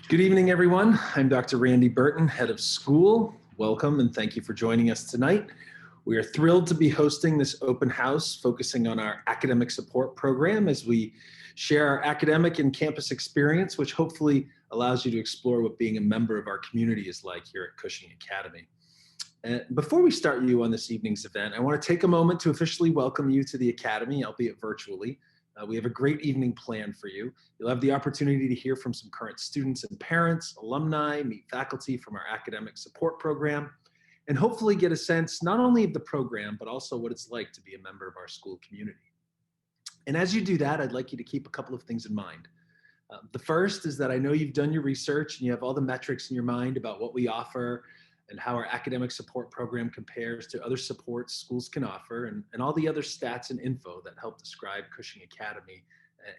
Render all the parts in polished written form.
Good evening, everyone. I'm Dr. Randy Burton, head of school. Welcome and thank you for joining us tonight. We are thrilled to be hosting this open house focusing on our academic support program as we share our academic and campus experience, which hopefully allows you to explore what being a member of our community is like here at Cushing Academy. Before we start you on this evening's event, I want to take a moment to officially welcome you to the Academy, albeit virtually. We have a great evening planned for you. You'll have the opportunity to hear from some current students and parents, alumni, meet faculty from our academic support program, and hopefully get a sense not only of the program, but also what it's like to be a member of our school community. And as you do that, I'd like you to keep a couple of things in mind. The first is that I know you've done your research and you have all the metrics in your mind about what we offer and how our academic support program compares to other supports schools can offer, and all the other stats and info that help describe Cushing Academy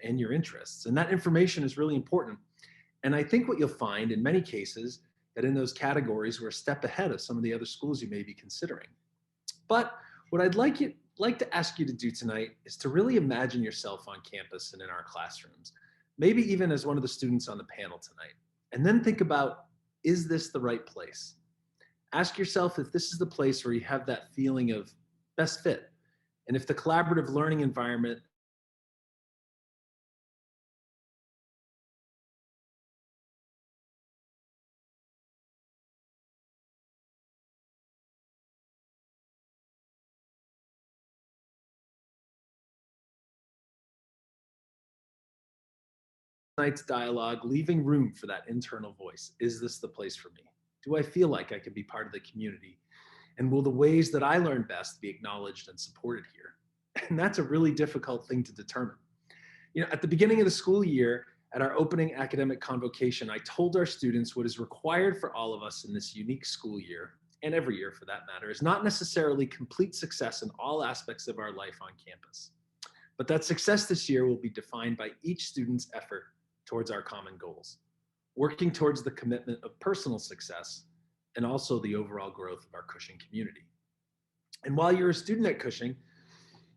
and your interests. And that information is really important. And I think what you'll find in many cases that in those categories we're a step ahead of some of the other schools you may be considering. But what I'd like to ask you to do tonight is to really imagine yourself on campus and in our classrooms, maybe even as one of the students on the panel tonight, and then think about, is this the right place? Ask yourself if this is the place where you have that feeling of best fit, and if the collaborative learning environment tonight's dialogue, leaving room for that internal voice. Is this the place for me? Do I feel like I can be part of the community? And will the ways that I learn best be acknowledged and supported here? And that's a really difficult thing to determine. At the beginning of the school year, at our opening academic convocation, I told our students what is required for all of us in this unique school year, and every year for that matter, is not necessarily complete success in all aspects of our life on campus, but that success this year will be defined by each student's effort towards our common goals, working towards the commitment of personal success and also the overall growth of our Cushing community. And while you're a student at Cushing,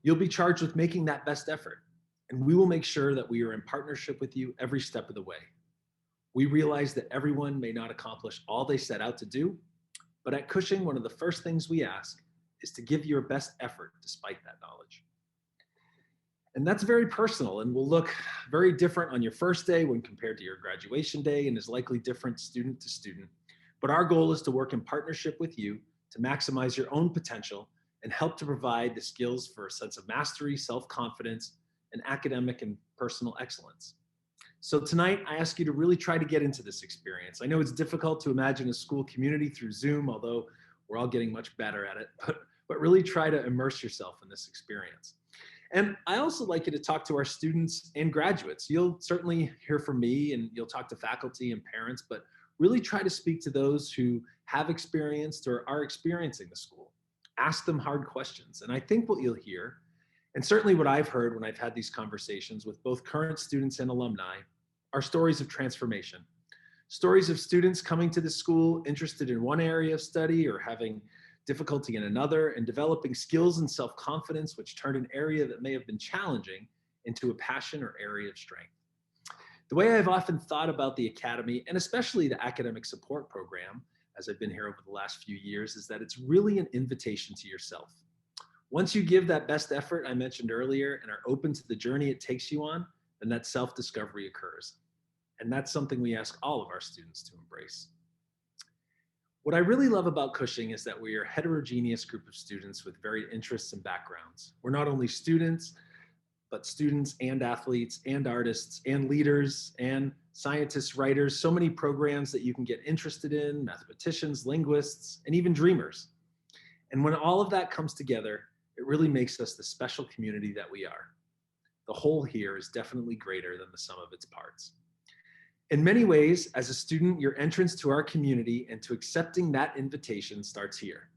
you'll be charged with making that best effort. And we will make sure that we are in partnership with you every step of the way. We realize that everyone may not accomplish all they set out to do, but at Cushing, one of the first things we ask is to give your best effort despite that knowledge. And that's very personal and will look very different on your first day when compared to your graduation day, and is likely different student to student. But our goal is to work in partnership with you to maximize your own potential and help to provide the skills for a sense of mastery, self-confidence, and academic and personal excellence. So tonight, I ask you to really try to get into this experience. I know it's difficult to imagine a school community through Zoom, although we're all getting much better at it, but really try to immerse yourself in this experience. And I also like you to talk to our students and graduates. You'll certainly hear from me and you'll talk to faculty and parents, but really try to speak to those who have experienced or are experiencing the school. Ask them hard questions. And I think what you'll hear, and certainly what I've heard when I've had these conversations with both current students and alumni, are stories of transformation. Stories of students coming to the school interested in one area of study or having difficulty in another, and developing skills and self-confidence which turned an area that may have been challenging into a passion or area of strength. The way I've often thought about the Academy, and especially the academic support program, as I've been here over the last few years, is that it's really an invitation to yourself. Once you give that best effort I mentioned earlier and are open to the journey it takes you on, then that self-discovery occurs. And that's something we ask all of our students to embrace. What I really love about Cushing is that we are a heterogeneous group of students with varied interests and backgrounds. We're not only students, but students and athletes and artists and leaders and scientists, writers, so many programs that you can get interested in, mathematicians, linguists, and even dreamers. And when all of that comes together, it really makes us the special community that we are. The whole here is definitely greater than the sum of its parts. In many ways, as a student, your entrance to our community and to accepting that invitation starts here,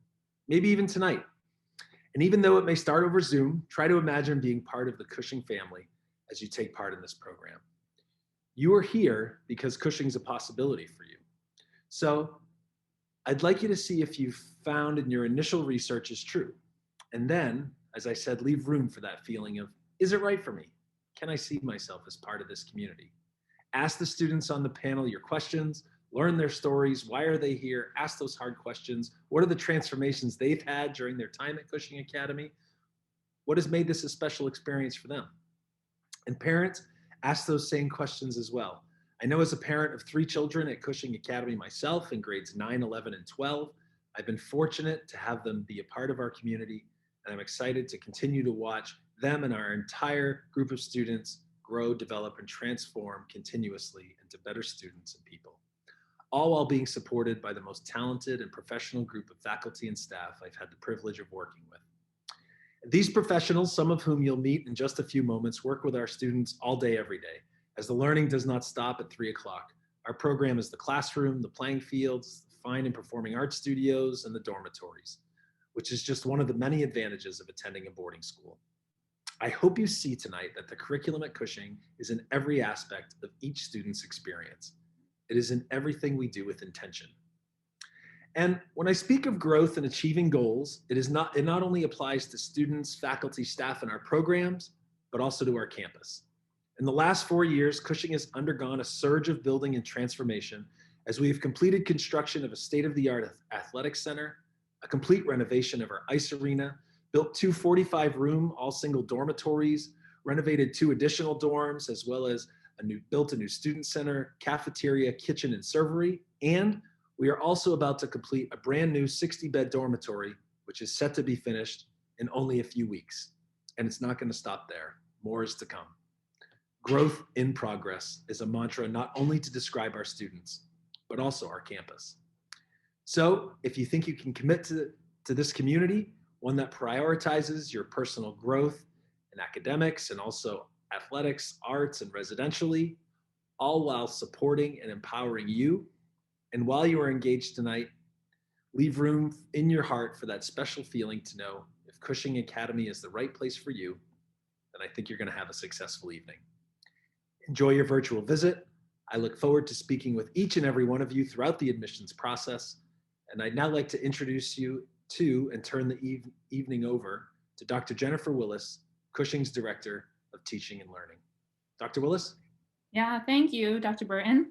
maybe even tonight. And even though it may start over Zoom, try to imagine being part of the Cushing family as you take part in this program. You are here because Cushing's a possibility for you. So I'd like you to see if you've found in your initial research is true. And then, as I said, leave room for that feeling of, is it right for me? Can I see myself as part of this community? Ask the students on the panel your questions, learn their stories. Why are they here? Ask those hard questions. What are the transformations they've had during their time at Cushing Academy? What has made this a special experience for them? And parents, ask those same questions as well. I know as a parent of 3 children at Cushing Academy myself in grades 9, 11, and 12, I've been fortunate to have them be a part of our community, and I'm excited to continue to watch them and our entire group of students grow, develop, and transform continuously into better students and people, all while being supported by the most talented and professional group of faculty and staff I've had the privilege of working with. These professionals, some of whom you'll meet in just a few moments, work with our students all day, every day, as the learning does not stop at 3 o'clock. Our program is the classroom, the playing fields, the fine and performing arts studios, and the dormitories, which is just one of the many advantages of attending a boarding school. I hope you see tonight that the curriculum at Cushing is in every aspect of each student's experience. It is in everything we do with intention. And when I speak of growth and achieving goals, it not only applies to students, faculty, staff, and our programs, but also to our campus. In the last 4 years, Cushing has undergone a surge of building and transformation as we have completed construction of a state-of-the-art athletics center, a complete renovation of our ice arena, built 2 45-room, all-single dormitories, renovated 2 additional dorms, as well as built a new student center, cafeteria, kitchen, and servery, and we are also about to complete a brand new 60-bed dormitory, which is set to be finished in only a few weeks. And it's not going to stop there. More is to come. Growth in progress is a mantra not only to describe our students, but also our campus. So if you think you can commit to this community, one that prioritizes your personal growth in academics and also athletics, arts, and residentially, all while supporting and empowering you, and while you are engaged tonight, leave room in your heart for that special feeling to know if Cushing Academy is the right place for you, then I think you're going to have a successful evening. Enjoy your virtual visit. I look forward to speaking with each and every one of you throughout the admissions process. And I'd now like to introduce you to and turn the evening over to Dr. Jennifer Willis, Cushing's Director of Teaching and Learning. Dr. Willis? Yeah, thank you, Dr. Burton.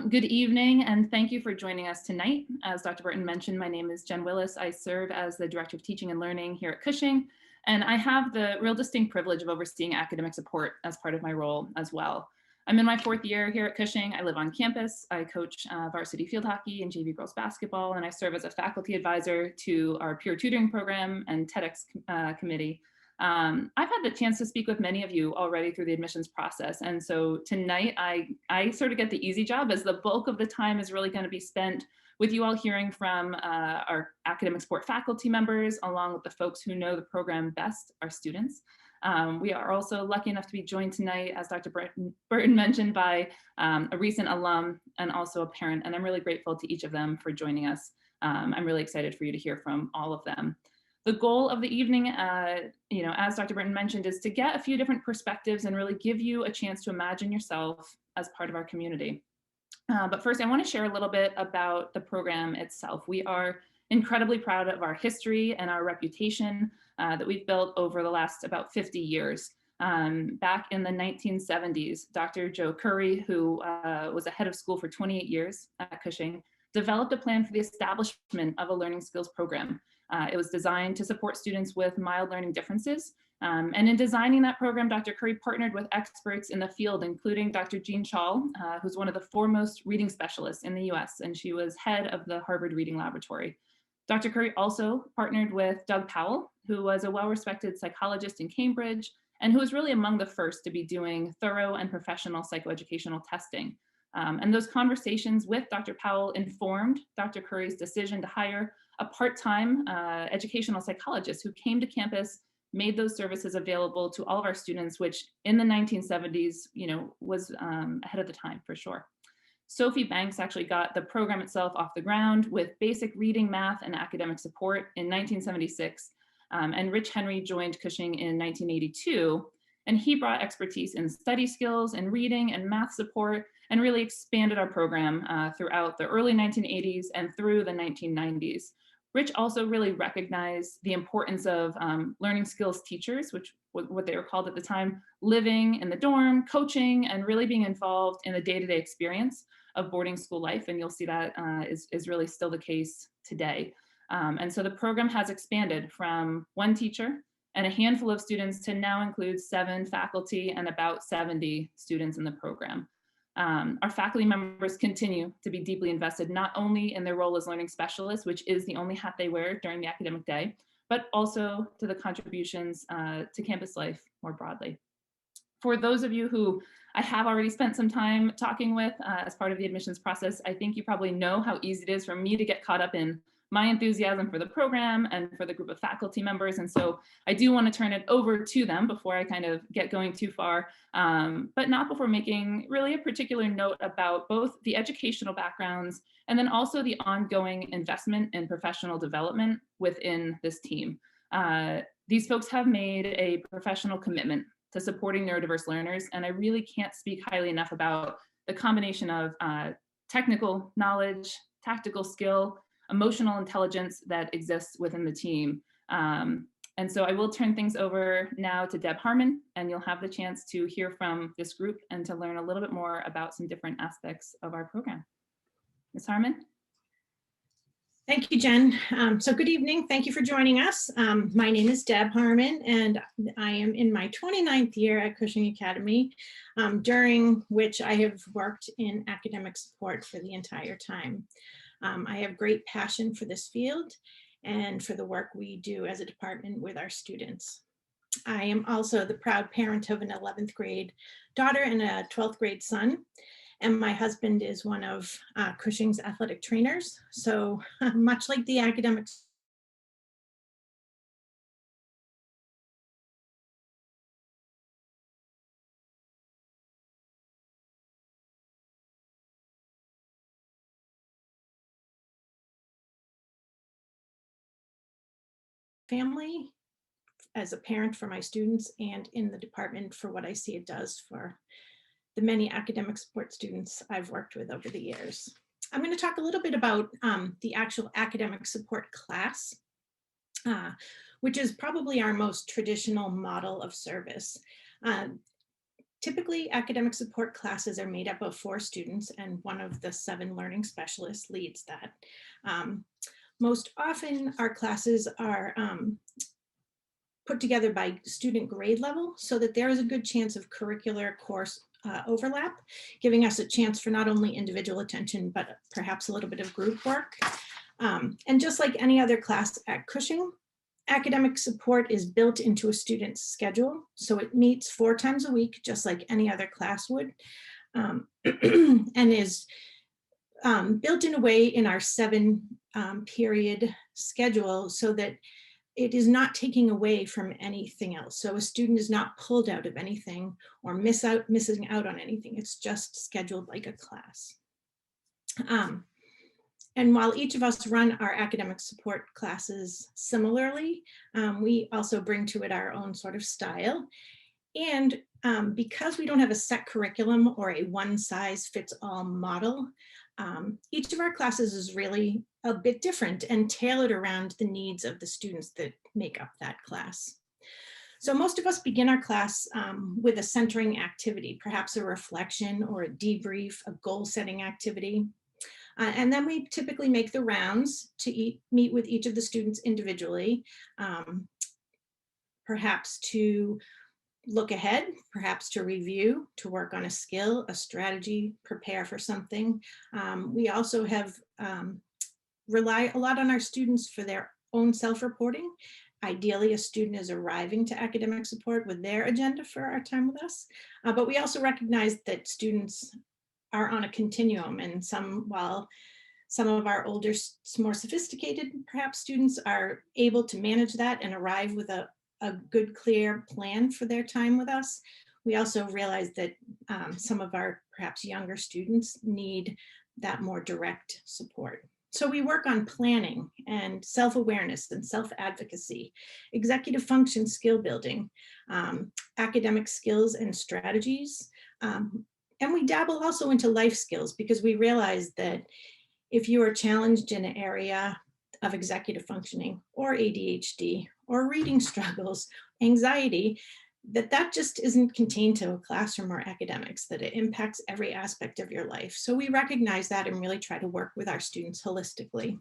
Good evening, and thank you for joining us tonight. As Dr. Burton mentioned, my name is Jen Willis. I serve as the Director of Teaching and Learning here at Cushing, and I have the real distinct privilege of overseeing academic support as part of my role as well. I'm in my 4th year here at Cushing. I live on campus. I coach varsity field hockey and JV girls basketball, and I serve as a faculty advisor to our peer tutoring program and TEDx committee. I've had the chance to speak with many of you already through the admissions process. And so tonight I sort of get the easy job, as the bulk of the time is really going to be spent with you all hearing from our academic support faculty members, along with the folks who know the program best, our students. We are also lucky enough to be joined tonight, as Dr. Burton mentioned, by a recent alum and also a parent. And I'm really grateful to each of them for joining us. I'm really excited for you to hear from all of them. The goal of the evening, as Dr. Burton mentioned, is to get a few different perspectives and really give you a chance to imagine yourself as part of our community. But first, I want to share a little bit about the program itself. We are incredibly proud of our history and our reputation that we've built over the last about 50 years. Back in the 1970s, Dr. Joe Curry, who was a head of school for 28 years at Cushing, developed a plan for the establishment of a learning skills program. It was designed to support students with mild learning differences. And in designing that program, Dr. Curry partnered with experts in the field, including Dr. Jean Schall, who's one of the foremost reading specialists in the US, and she was head of the Harvard Reading Laboratory. Dr. Curry also partnered with Doug Powell, who was a well-respected psychologist in Cambridge, and who was really among the first to be doing thorough and professional psychoeducational testing. And those conversations with Dr. Powell informed Dr. Curry's decision to hire a part-time educational psychologist who came to campus, made those services available to all of our students, which in the 1970s, was ahead of the time for sure. Sophie Banks actually got the program itself off the ground with basic reading, math, and academic support in 1976. And Rich Henry joined Cushing in 1982. And he brought expertise in study skills and reading and math support, and really expanded our program throughout the early 1980s and through the 1990s, Rich also really recognized the importance of learning skills teachers, which was what they were called at the time, living in the dorm, coaching, and really being involved in the day-to-day experience of boarding school life. And you'll see that is really still the case today. And so the program has expanded from one teacher and a handful of students to now include 7 faculty and about 70 students in the program. Our faculty members continue to be deeply invested, not only in their role as learning specialists, which is the only hat they wear during the academic day, but also to the contributions to campus life more broadly. For those of you who I have already spent some time talking with as part of the admissions process, I think you probably know how easy it is for me to get caught up in my enthusiasm for the program and for the group of faculty members. And so I do want to turn it over to them before I kind of get going too far, but not before making really a particular note about both the educational backgrounds and then also the ongoing investment in professional development within this team. These folks have made a professional commitment to supporting neurodiverse learners, and I really can't speak highly enough about the combination of technical knowledge, tactical skill, emotional intelligence that exists within the team. And so I will turn things over now to Deb Harmon, and you'll have the chance to hear from this group and to learn a little bit more about some different aspects of our program. Ms. Harmon? Thank you, Jen. So good evening. Thank you for joining us. My name is Deb Harmon, and I am in my 29th year at Cushing Academy, during which I have worked in academic support for the entire time. I have great passion for this field and for the work we do as a department with our students. I am also the proud parent of an 11th grade daughter and a 12th grade son. And my husband is one of Cushing's athletic trainers. So much like the academics, family, as a parent for my students, and in the department for what I see it does for the many academic support students I've worked with over the years. I'm going to talk a little bit about the actual academic support class, which is probably our most traditional model of service. Typically, academic support classes are made up of 4 students, and one of the 7 learning specialists leads that. Most often, our classes are put together by student grade level so that there is a good chance of curricular course overlap, giving us a chance for not only individual attention, but perhaps a little bit of group work. And just like any other class at Cushing, academic support is built into a student's schedule. So it meets 4 times a week, just like any other class would, and is built in a way in our 7 period schedule so that it is not taking away from anything else. So a student is not pulled out of anything or missing out on anything. It's just scheduled like a class. And while each of us run our academic support classes similarly, we also bring to it our own sort of style. And because we don't have a set curriculum or a one-size-fits-all model, each of our classes is really a bit different and tailored around the needs of the students that make up that class. So most of us begin our class with a centering activity, perhaps a reflection or a debrief, a goal-setting activity. And then we typically make the rounds to meet with each of the students individually, perhaps to look ahead, perhaps to review, to work on a skill, a strategy, prepare for something. We also have rely a lot on our students for their own self-reporting. Ideally, a student is arriving to academic support with their agenda for our time with us. But we also recognize that students are on a continuum, and while some of our older, more sophisticated, perhaps, students are able to manage that and arrive with a good, clear plan for their time with us, we also realize that some of our perhaps younger students need that more direct support. So we work on planning and self-awareness and self-advocacy, executive function skill building, academic skills and strategies. And we dabble also into life skills because we realize that if you are challenged in an area of executive functioning or ADHD or reading struggles, anxiety, that just isn't contained to a classroom or academics, that it impacts every aspect of your life. So we recognize that and really try to work with our students holistically.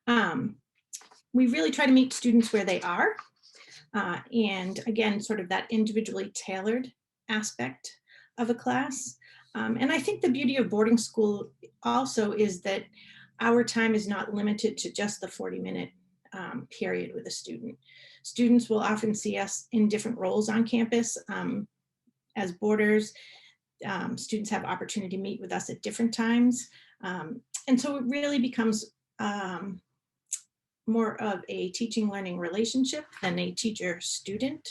We really try to meet students where they are. And again, sort of that individually tailored aspect of a class. And I think the beauty of boarding school also is that our time is not limited to just the 40-minute period with a student. Students will often see us in different roles on campus. As boarders, students have opportunity to meet with us at different times. And so it really becomes more of a teaching learning relationship than a teacher-student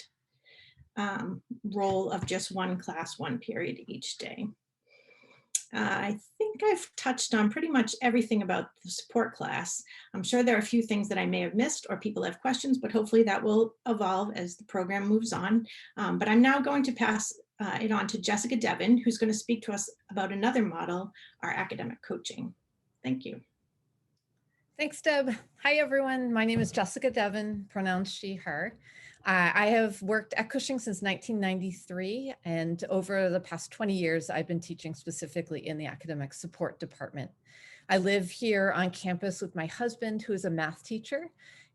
role of just one class, one period each day. I think I've touched on pretty much everything about the support class. I'm sure there are a few things that I may have missed or people have questions, but hopefully that will evolve as the program moves on. But I'm now going to pass it on to Jessica Devin, who's going to speak to us about another model, our academic coaching. Thank you. Thanks, Deb. Hi, everyone. My name is Jessica Devin, pronounced she, her. I have worked at Cushing since 1993, and over the past 20 years, I've been teaching specifically in the academic support department. I live here on campus with my husband, who is a math teacher,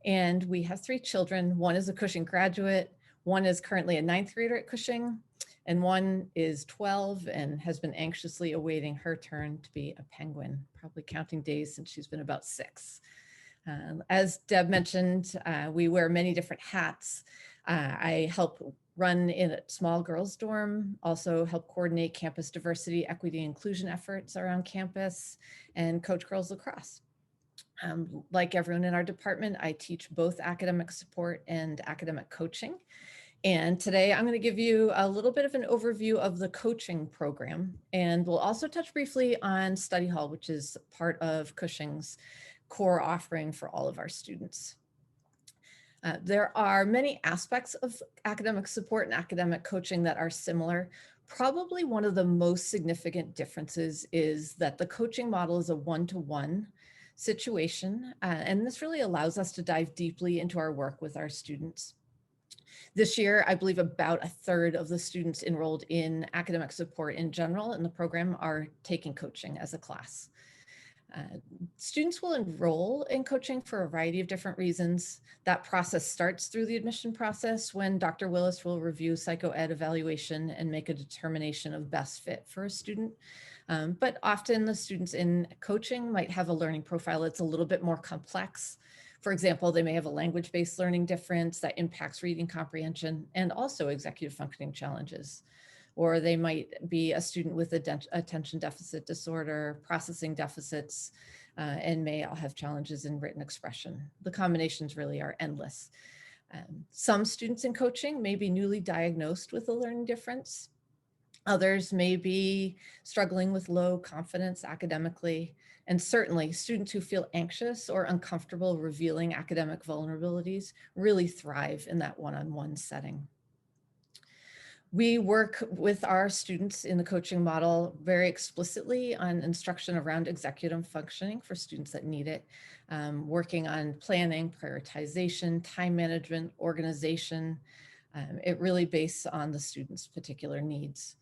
and we have 3 children. One is a Cushing graduate, one is currently a 9th grader at Cushing, and one is 12 and has been anxiously awaiting her turn to be a penguin, probably counting days since she's been about 6. As Deb mentioned, we wear many different hats. I help run in a small girls' dorm, also help coordinate campus diversity, equity, inclusion efforts around campus, and coach girls lacrosse. Like everyone in our department, I teach both academic support and academic coaching. And today I'm going to give you a little bit of an overview of the coaching program. And we'll also touch briefly on study hall, which is part of Cushing's core offering for all of our students. There are many aspects of academic support and academic coaching that are similar. Probably one of the most significant differences is that the coaching model is a one-to-one situation. And this really allows us to dive deeply into our work with our students. This year, I believe about 1/3 of the students enrolled in academic support in general in the program are taking coaching as a class. Students will enroll in coaching for a variety of different reasons. That process starts through the admission process when Dr. Willis will review psycho-ed evaluation and make a determination of best fit for a student. But often the students in coaching might have a learning profile that's a little bit more complex. For example, they may have a language-based learning difference that impacts reading comprehension and also executive functioning challenges. Or they might be a student with attention deficit disorder, processing deficits, and may all have challenges in written expression. The combinations really are endless. Some students in coaching may be newly diagnosed with a learning difference. Others may be struggling with low confidence academically, and certainly students who feel anxious or uncomfortable revealing academic vulnerabilities really thrive in that one-on-one setting. We work with our students in the coaching model very explicitly on instruction around executive functioning for students that need it, working on planning, prioritization, time management, organization. It really based on the student's particular needs.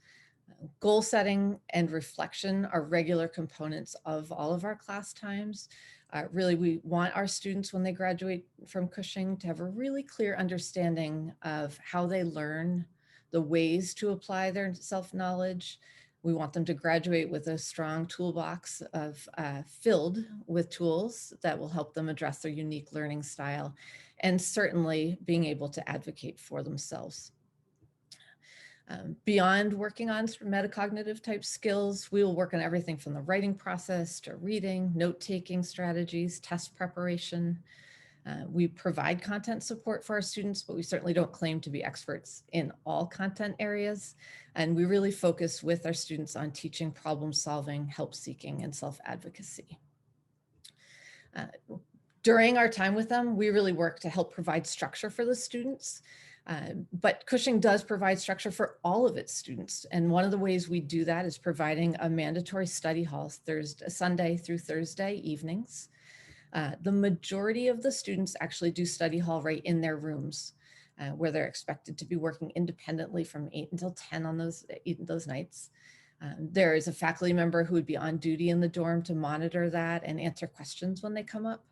Goal setting and reflection are regular components of all of our class times. Really, we want our students when they graduate from Cushing to have a really clear understanding of how they learn, the ways to apply their self-knowledge. We want them to graduate with a strong toolbox of filled with tools that will help them address their unique learning style, and certainly being able to advocate for themselves. Beyond working on sort of metacognitive type skills, we will work on everything from the writing process to reading, note-taking strategies, test preparation. We provide content support for our students, but we certainly don't claim to be experts in all content areas. And we really focus with our students on teaching, problem solving, help seeking, and self-advocacy. During our time with them, we really work to help provide structure for the students. But Cushing does provide structure for all of its students. And one of the ways we do that is providing a mandatory study hall Sunday through Thursday evenings. The majority of the students actually do study hall right in their rooms, where they're expected to be working independently from 8 until 10 on those nights. There is a faculty member who would be on duty in the dorm to monitor that and answer questions when they come up.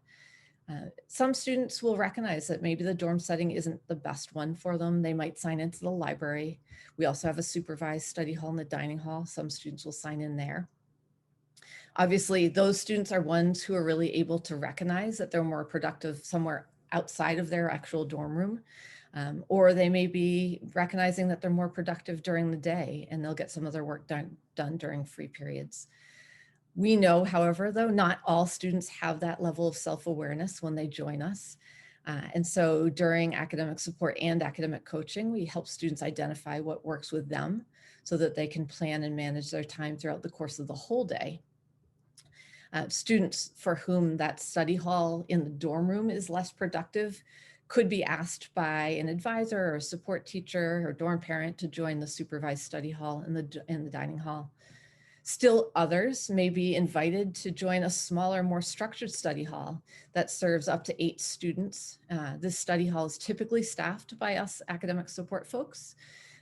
Some students will recognize that maybe the dorm setting isn't the best one for them. They might sign into the library. We also have a supervised study hall in the dining hall. Some students will sign in there. Obviously, those students are ones who are really able to recognize that they're more productive somewhere outside of their actual dorm room. Or they may be recognizing that they're more productive during the day and they'll get some of their work done during free periods. We know, however, though, not all students have that level of self-awareness when they join us. And so during academic support and academic coaching, we help students identify what works with them so that they can plan and manage their time throughout the course of the whole day. Students for whom that study hall in the dorm room is less productive could be asked by an advisor or a support teacher or dorm parent to join the supervised study hall in the dining hall. Still others may be invited to join a smaller, more structured study hall that serves up to 8 students. This study hall is typically staffed by us academic support folks.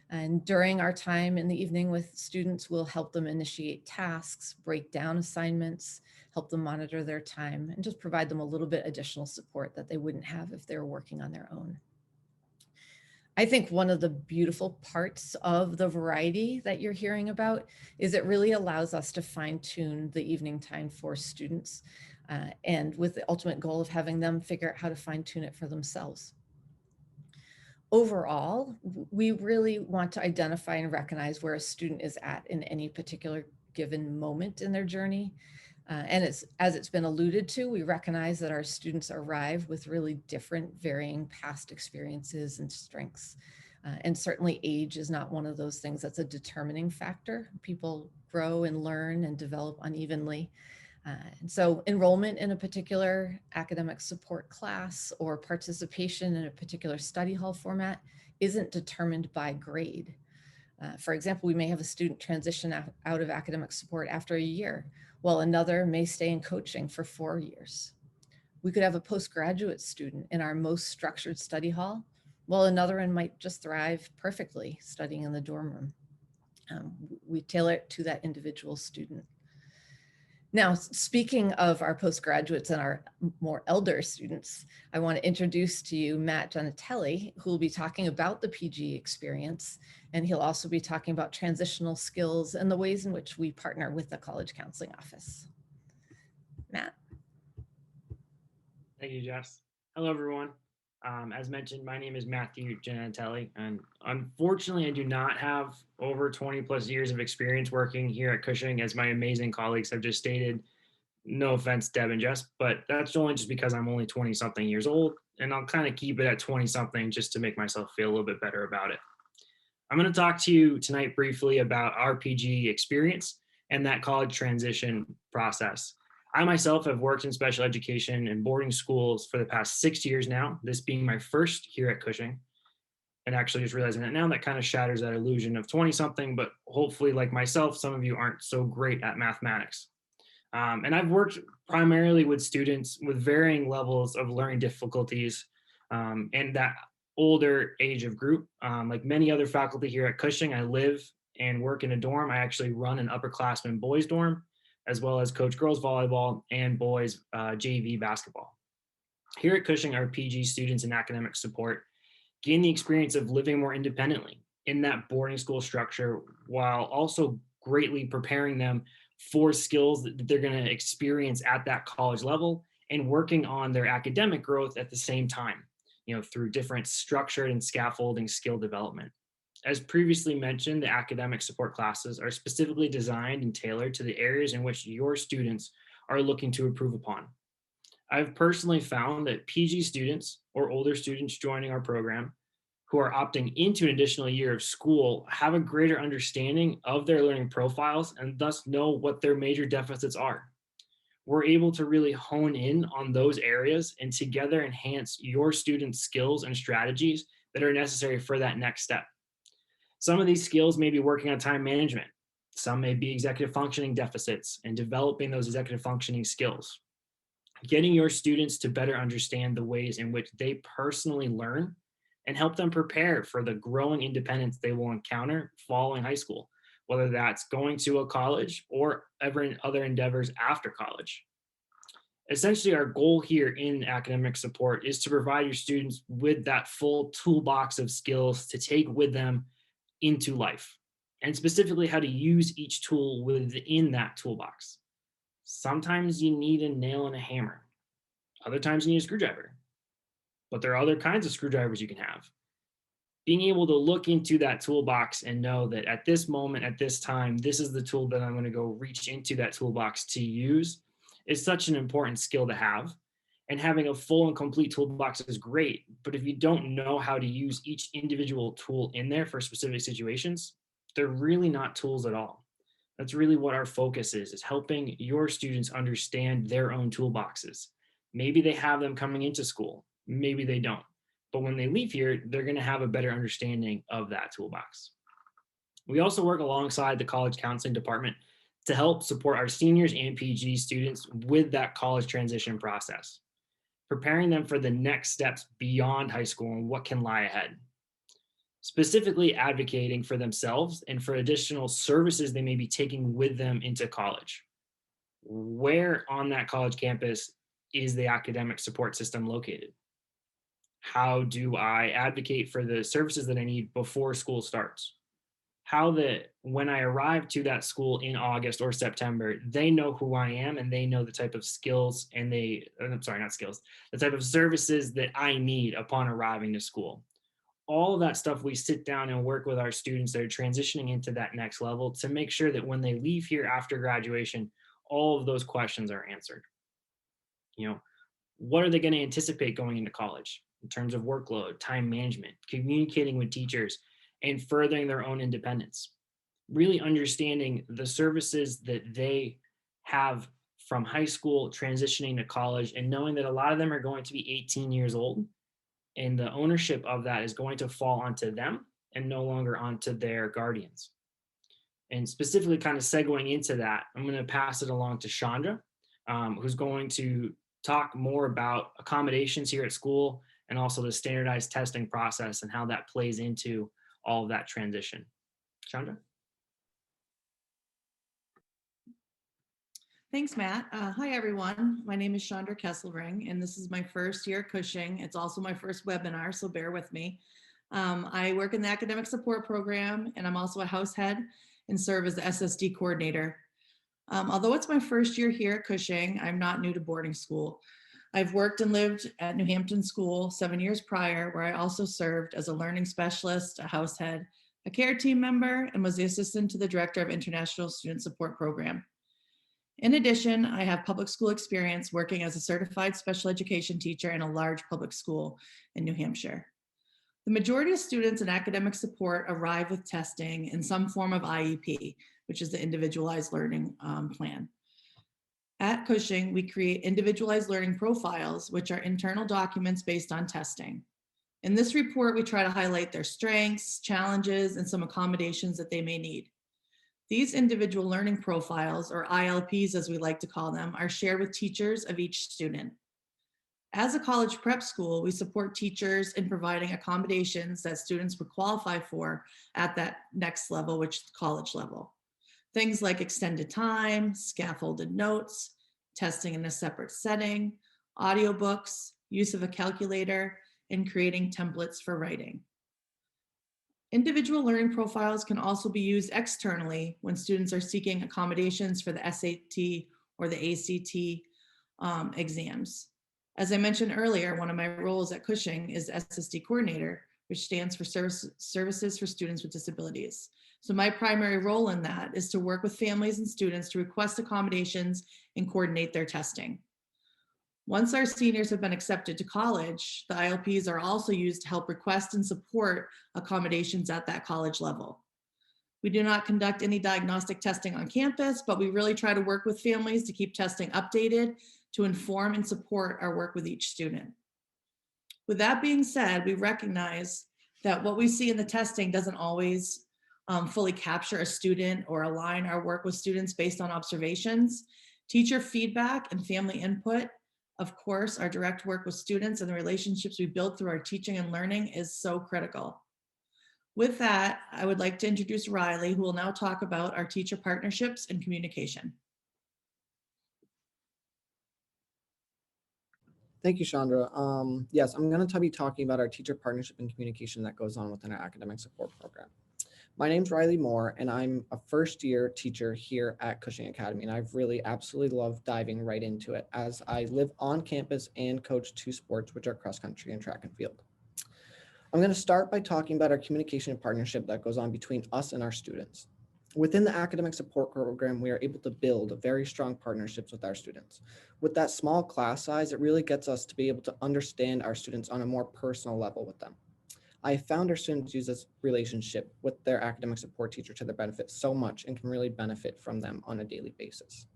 And during our time in the evening with students, we'll help them initiate tasks, break down assignments, help them monitor their time, and just provide them a little bit additional support that they wouldn't have if they were working on their own. I think one of the beautiful parts of the variety that you're hearing about is it really allows us to fine tune the evening time for students and with the ultimate goal of having them figure out how to fine tune it for themselves. Overall, we really want to identify and recognize where a student is at in any particular given moment in their journey. And as it's been alluded to, we recognize that our students arrive with really different varying past experiences and strengths. And certainly age is not one of those things that's a determining factor. People grow and learn and develop unevenly. And so enrollment in a particular academic support class or participation in a particular study hall format isn't determined by grade. For example, we may have a student transition out of academic support after a year, while another may stay in coaching for 4 years. We could have a postgraduate student in our most structured study hall, while another one might just thrive perfectly studying in the dorm room. We tailor it to that individual student. Now, speaking of our postgraduates and our more elder students, I want to introduce to you Matt Genetelli, who will be talking about the PG experience, and he'll also be talking about transitional skills and the ways in which we partner with the College Counseling Office. Matt. Thank you, Jess. Hello, everyone. As mentioned, my name is Matthew Genetelli, and unfortunately, I do not have over 20 plus years of experience working here at Cushing, as my amazing colleagues have just stated. No offense, Deb and Jess, but that's only just because I'm only 20 something years old, and I'll kind of keep it at 20 something just to make myself feel a little bit better about it. I'm going to talk to you tonight briefly about our PG experience and that college transition process. I myself have worked in special education and boarding schools for the past 6 years now, this being my first here at Cushing. And actually just realizing that now, that kind of shatters that illusion of 20 something, but hopefully like myself, some of you aren't so great at mathematics. And I've worked primarily with students with varying levels of learning difficulties and that older age of group. Like many other faculty here at Cushing, I live and work in a dorm. I actually run an upperclassmen boys dorm, as well as coach girls volleyball and boys JV basketball. Here at Cushing, our PG students in academic support gain the experience of living more independently in that boarding school structure, while also greatly preparing them for skills that they're going to experience at that college level and working on their academic growth at the same time, through different structured and scaffolding skill development. As previously mentioned, the academic support classes are specifically designed and tailored to the areas in which your students are looking to improve upon. I've personally found that PG students or older students joining our program who are opting into an additional year of school have a greater understanding of their learning profiles and thus know what their major deficits are. We're able to really hone in on those areas and together enhance your students' skills and strategies that are necessary for that next step. Some of these skills may be working on time management. Some may be executive functioning deficits and developing those executive functioning skills. getting your students to better understand the ways in which they personally learn and help them prepare for the growing independence they will encounter following high school, whether that's going to a college or other endeavors after college. Essentially, our goal here in academic support is to provide your students with that full toolbox of skills to take with them into life, and specifically how to use each tool within that toolbox. Sometimes you need a nail and a hammer. Other times you need a screwdriver. But there are other kinds of screwdrivers you can have. Being able to look into that toolbox and know that at this moment, at this time, this is the tool that I'm going to go reach into that toolbox to use is such an important skill to have. And having a full and complete toolbox is great. But if you don't know how to use each individual tool in there for specific situations, they're really not tools at all. That's really what our focus is helping your students understand their own toolboxes. Maybe they have them coming into school. Maybe they don't. But when they leave here, they're going to have a better understanding of that toolbox. We also work alongside the college counseling department to help support our seniors and PG students with that college transition process, preparing them for the next steps beyond high school and what can lie ahead. Specifically advocating for themselves and for additional services they may be taking with them into college. Where on that college campus is the academic support system located? How do I advocate for the services that I need before school starts? How that when I arrive to that school in August or September, they know who I am and they know the type of skills and the type of services that I need upon arriving to school. All of that stuff, we sit down and work with our students that are transitioning into that next level to make sure that when they leave here after graduation, all of those questions are answered. What are they going to anticipate going into college in terms of workload, time management, communicating with teachers, and furthering their own independence? Really understanding the services that they have from high school transitioning to college, and knowing that a lot of them are going to be 18 years old, and the ownership of that is going to fall onto them and no longer onto their guardians. And specifically kind of segueing into that, I'm going to pass it along to Chandra, who's going to talk more about accommodations here at school and also the standardized testing process and how that plays into all of that transition. Chandra? Thanks, Matt. Hi, everyone. My name is Chandra Kesselring, and this is my first year at Cushing. It's also my first webinar, so bear with me. I work in the academic support program, and I'm also a house head and serve as the Ssd Coordinator. Although it's my first year here at Cushing, I'm not new to boarding school. I've worked and lived at New Hampton School 7 years prior, where I also served as a learning specialist, a house head, a care team member, and was the assistant to the director of International Student Support Program. In addition, I have public school experience working as a certified special education teacher in a large public school in New Hampshire. The majority of students in academic support arrive with testing in some form of IEP, which is the individualized learning plan. At Cushing, we create individualized learning profiles, which are internal documents based on testing. In this report, we try to highlight their strengths, challenges, and some accommodations that they may need. These individual learning profiles, or ILPs as we like to call them, are shared with teachers of each student. As a college prep school, we support teachers in providing accommodations that students would qualify for at that next level, which is the college level. Things like extended time, scaffolded notes, testing in a separate setting, audiobooks, use of a calculator, and creating templates for writing. Individual learning profiles can also be used externally when students are seeking accommodations for the SAT or the ACT exams. As I mentioned earlier, one of my roles at Cushing is Ssd Coordinator, which stands for Services for Students with Disabilities. So my primary role in that is to work with families and students to request accommodations and coordinate their testing. Once our seniors have been accepted to college, the ILPs are also used to help request and support accommodations at that college level. We do not conduct any diagnostic testing on campus, but we really try to work with families to keep testing updated to inform and support our work with each student. With that being said, we recognize that what we see in the testing doesn't always fully capture a student or align our work with students based on observations. Teacher feedback and family input Of course, our direct work with students and the relationships we build through our teaching and learning is so critical. With that, I would like to introduce Riley, who will now talk about our teacher partnerships and communication. Thank you, Chandra. Yes, I'm going to be talking about our teacher partnership and communication that goes on within our academic support program. My name's Riley Moore, and I'm a first-year teacher here at Cushing Academy, and I've really absolutely loved diving right into it as I live on campus and coach 2 sports, which are cross-country and track and field. I'm going to start by talking about our communication and partnership that goes on between us and our students. Within the academic support program, we are able to build very strong partnerships with our students. With that small class size, it really gets us to be able to understand our students on a more personal level with them. I found our students use this relationship with their academic support teacher to their benefit so much and can really benefit from them on a daily basis.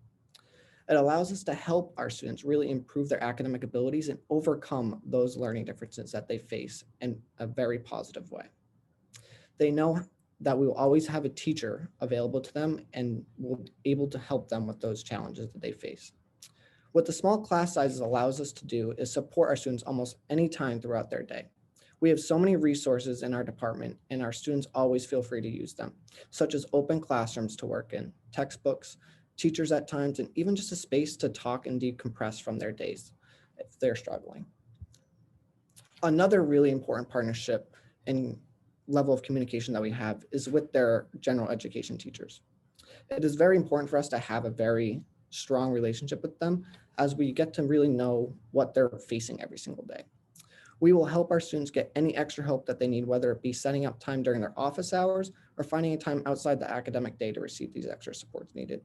It allows us to help our students really improve their academic abilities and overcome those learning differences that they face in a very positive way. They know that we will always have a teacher available to them and will be able to help them with those challenges that they face. What the small class sizes allows us to do is support our students almost any time throughout their day. We have so many resources in our department, and our students always feel free to use them, such as open classrooms to work in, textbooks, teachers at times, and even just a space to talk and decompress from their days if they're struggling. Another really important partnership and level of communication that we have is with their general education teachers. It is very important for us to have a very strong relationship with them as we get to really know what they're facing every single day. We will help our students get any extra help that they need, whether it be setting up time during their office hours or finding a time outside the academic day to receive these extra supports needed.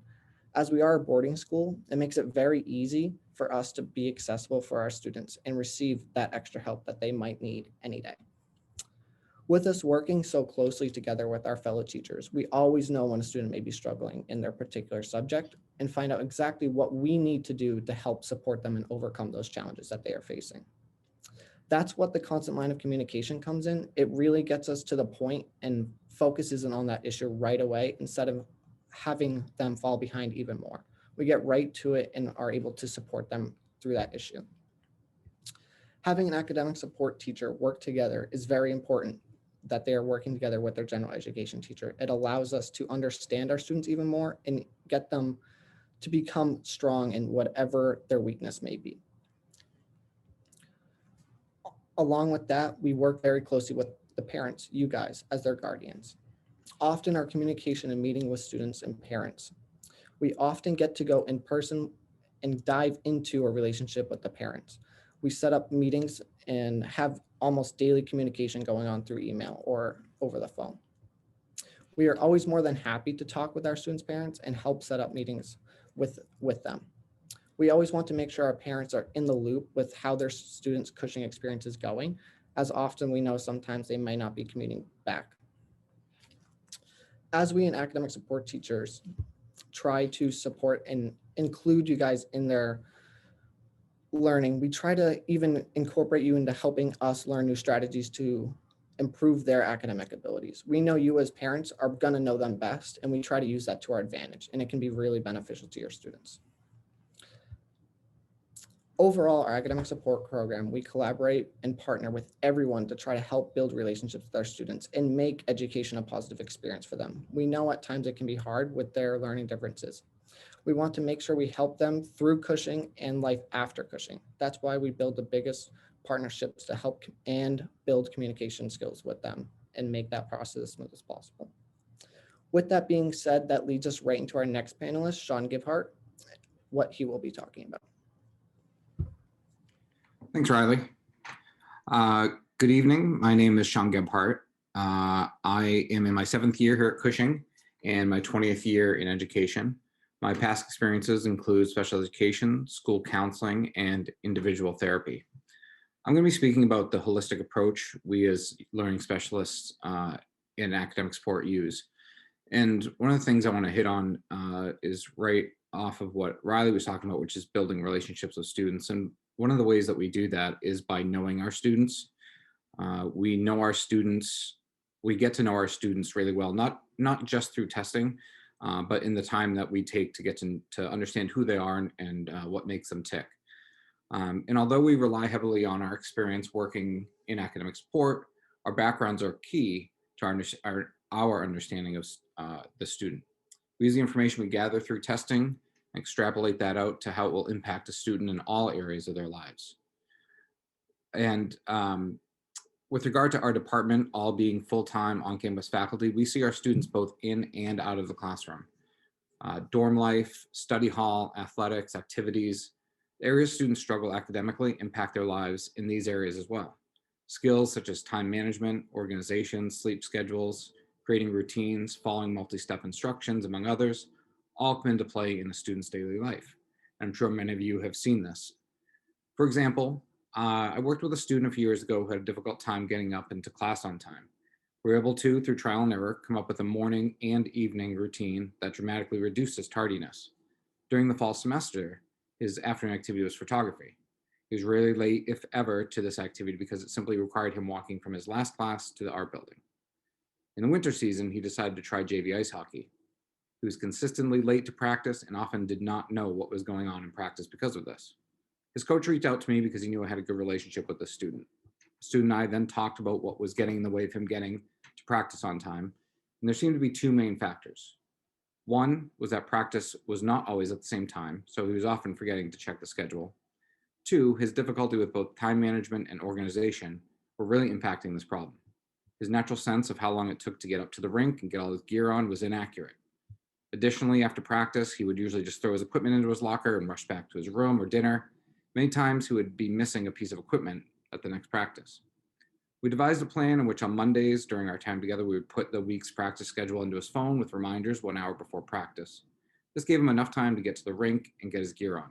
As we are a boarding school, it makes it very easy for us to be accessible for our students and receive that extra help that they might need any day. With us working so closely together with our fellow teachers, we always know when a student may be struggling in their particular subject and find out exactly what we need to do to help support them and overcome those challenges that they are facing. That's what the constant line of communication comes in. It really gets us to the point and focuses in on that issue right away instead of having them fall behind even more. We get right to it and are able to support them through that issue. Having an academic support teacher work together is very important, that they are working together with their general education teacher. It allows us to understand our students even more and get them to become strong in whatever their weakness may be. Along with that, we work very closely with the parents, you guys, as their guardians. Often our communication and meeting with students and parents, we often get to go in person and dive into a relationship with the parents. We set up meetings and have almost daily communication going on through email or over the phone. We are always more than happy to talk with our students' parents and help set up meetings with them. We always want to make sure our parents are in the loop with how their students' Cushing experience is going, as often we know sometimes they might not be commuting back. As we and academic support teachers try to support and include you guys in their learning, we try to even incorporate you into helping us learn new strategies to improve their academic abilities. We know you as parents are going to know them best, and we try to use that to our advantage, and it can be really beneficial to your students. Overall, our academic support program, we collaborate and partner with everyone to try to help build relationships with our students and make education a positive experience for them. We know at times it can be hard with their learning differences. We want to make sure we help them through Cushing and life after Cushing. That's why we build the biggest partnerships to help and build communication skills with them and make that process as smooth as possible. With that being said, that leads us right into our next panelist, Sean Gibhardt, what he will be talking about. Thanks, Riley. Good evening. My name is Sean Gibhardt. I am in my 7th year here at Cushing and my 20th year in education. My past experiences include special education, school counseling, and individual therapy. I'm going to be speaking about the holistic approach we as learning specialists in academic support use. And one of the things I want to hit on is right off of what Riley was talking about, which is building relationships with students. And one of the ways that we do that is by knowing our students. We know our students, we get to know our students really well, not just through testing, but in the time that we take to get to understand who they are and what makes them tick. And although we rely heavily on our experience working in academic support, our backgrounds are key to our understanding of the student. We use the information we gather through testing and extrapolate that out to how it will impact a student in all areas of their lives. And with regard to our department, all being full-time on-campus faculty, we see our students both in and out of the classroom. Dorm life, study hall, athletics, activities, the areas students struggle academically impact their lives in these areas as well. Skills such as time management, organization, sleep schedules, creating routines, following multi-step instructions, among others, all come into play in a student's daily life. I'm sure many of you have seen this. For example, I worked with a student a few years ago who had a difficult time getting up into class on time. We were able to, through trial and error, come up with a morning and evening routine that dramatically reduced his tardiness. During the fall semester, his afternoon activity was photography. He was rarely late, if ever, to this activity because it simply required him walking from his last class to the art building. In the winter season, he decided to try JV ice hockey. He was consistently late to practice and often did not know what was going on in practice because of this. His coach reached out to me because he knew I had a good relationship with the student. The student and I then talked about what was getting in the way of him getting to practice on time, and there seemed to be two main factors. One was that practice was not always at the same time, so he was often forgetting to check the schedule. Two, his difficulty with both time management and organization were really impacting this problem. His natural sense of how long it took to get up to the rink and get all his gear on was inaccurate. Additionally, after practice, he would usually just throw his equipment into his locker and rush back to his room or dinner. Many times he would be missing a piece of equipment at the next practice. We devised a plan in which on Mondays during our time together, we would put the week's practice schedule into his phone with reminders 1 hour before practice. This gave him enough time to get to the rink and get his gear on.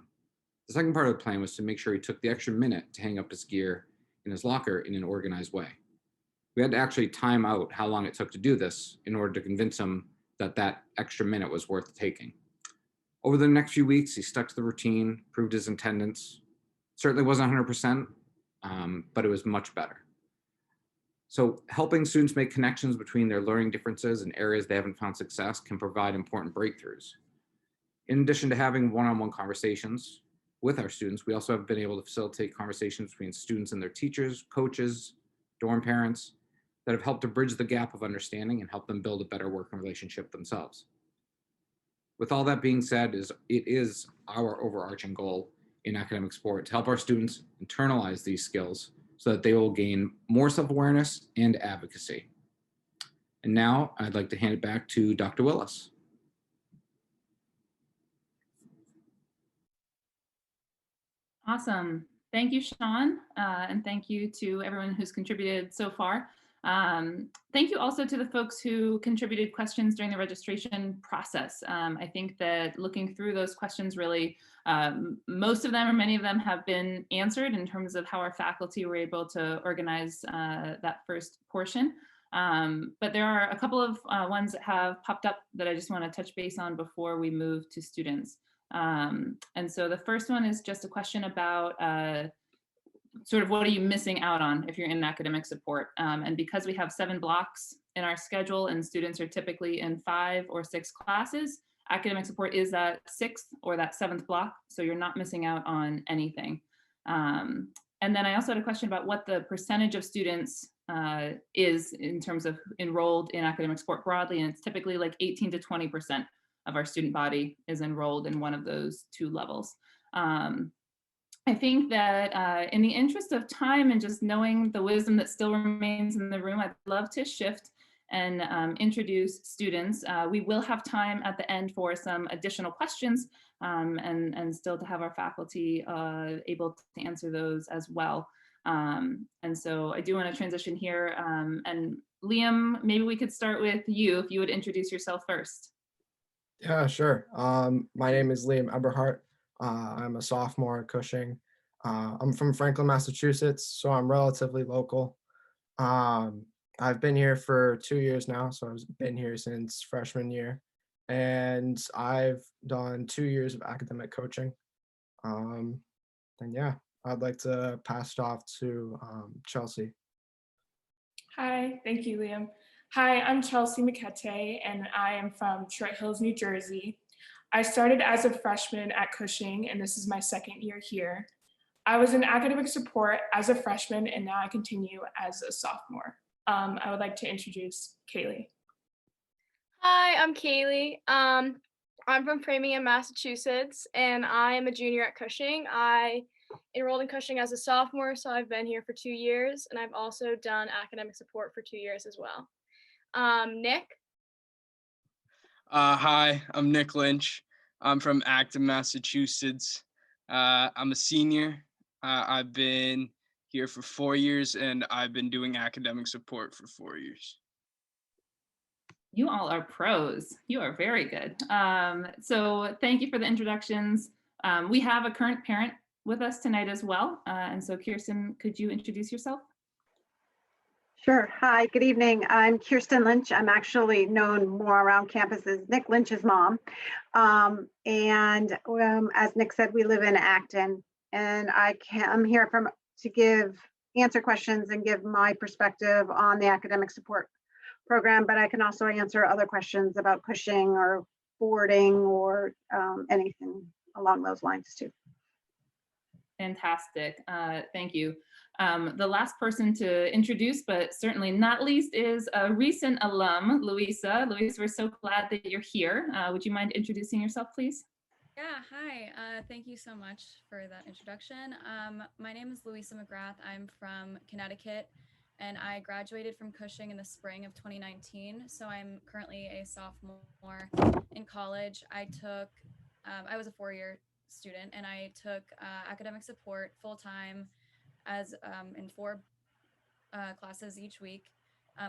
The second part of the plan was to make sure he took the extra minute to hang up his gear in his locker in an organized way. We had to actually time out how long it took to do this in order to convince him that that extra minute was worth taking. Over the next few weeks, he stuck to the routine, proved his attendance. Certainly wasn't 100%, but it was much better. So helping students make connections between their learning differences and areas they haven't found success can provide important breakthroughs. In addition to having one-on-one conversations with our students, we also have been able to facilitate conversations between students and their teachers, coaches, dorm parents that have helped to bridge the gap of understanding and help them build a better working relationship themselves. With all that being said, it is our overarching goal in academic support to help our students internalize these skills so that they will gain more self-awareness and advocacy. And now I'd like to hand it back to Dr. Willis. Awesome. Thank you, Sean, and thank you to everyone who's contributed so far. Thank you also to the folks who contributed questions during the registration process. I think that looking through those questions really, most of them or many of them have been answered in terms of how our faculty were able to organize that first portion. But there are a couple of ones that have popped up that I just want to touch base on before we move to students. And so the first one is just a question about sort of what are you missing out on if you're in academic support? And because we have 7 blocks in our schedule and students are typically in 5 or 6 classes, academic support is that 6th or that 7th block, so you're not missing out on anything. And then I also had a question about what the percentage of students is in terms of enrolled in academic support broadly, and it's typically like 18 to 20% of our student body is enrolled in one of those 2 levels. I think that in the interest of time and just knowing the wisdom that still remains in the room, I'd love to shift and introduce students. We will have time at the end for some additional questions and still to have our faculty able to answer those as well. And so I do want to transition here. And Liam, maybe we could start with you if you would introduce yourself first. Yeah, sure. My name is Liam Eberhardt. I'm a sophomore at Cushing. I'm from Franklin, Massachusetts, so I'm relatively local. I've been here for 2 years now, so I've been here since freshman year, and I've done 2 years of academic coaching. And yeah, I'd like to pass it off to Chelsea. Hi, thank you, Liam. Hi, I'm Chelsea Mckete, and I am from Detroit Hills, New Jersey. I started as a freshman at Cushing, and this is my 2nd year here. I was in academic support as a freshman, and now I continue as a sophomore. I would like to introduce Kaylee. Hi, I'm Kaylee. I'm from Framingham, Massachusetts, and I am a junior at Cushing. I enrolled in Cushing as a sophomore, so I've been here for 2 years, and I've also done academic support for 2 years as well. Nick? Hi, I'm Nick Lynch. I'm from Acton, Massachusetts. I'm a senior. I've been here for 4 years, and I've been doing academic support for 4 years. You all are pros. You are very good. So thank you for the introductions. We have a current parent with us tonight as well. And so Kirsten, could you introduce yourself? Sure. Hi, good evening. I'm Kirsten Lynch. I'm actually known more around campus as Nick Lynch's mom. As Nick said, we live in Acton, and I'm here to answer questions and give my perspective on the academic support program, but I can also answer other questions about Cushing or boarding or anything along those lines too. Fantastic. Thank you. The last person to introduce, but certainly not least, is a recent alum, Louisa. Louisa, we're so glad that you're here. Would you mind introducing yourself, please? Yeah, hi. Thank you so much for that introduction. My name is Louisa Mcgrath. I'm from Connecticut, and I graduated from Cushing in the spring of 2019. So I'm currently a sophomore in college. I was a 4-year student, and I took academic support full-time as in 4 classes each week,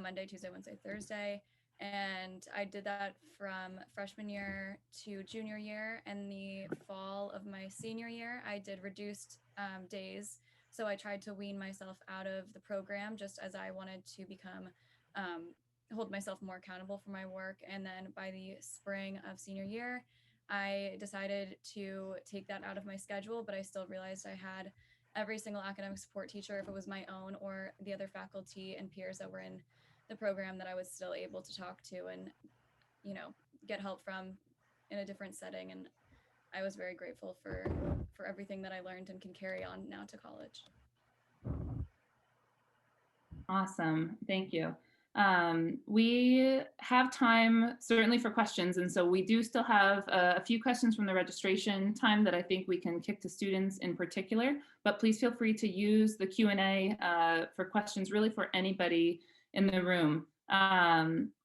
Monday, Tuesday, Wednesday, Thursday. And I did that from freshman year to junior year. And the fall of my senior year, I did reduced days. So I tried to wean myself out of the program just as I wanted to hold myself more accountable for my work. And then by the spring of senior year, I decided to take that out of my schedule, but I still realized I had every single academic support teacher, if it was my own or the other faculty and peers that were in the program, that I was still able to talk to and, get help from in a different setting. And I was very grateful for everything that I learned and can carry on now to college. Awesome. Thank you. We have time certainly for questions. And so we do still have a few questions from the registration time that I think we can kick to students in particular, but please feel free to use the Q&A for questions really for anybody in the room.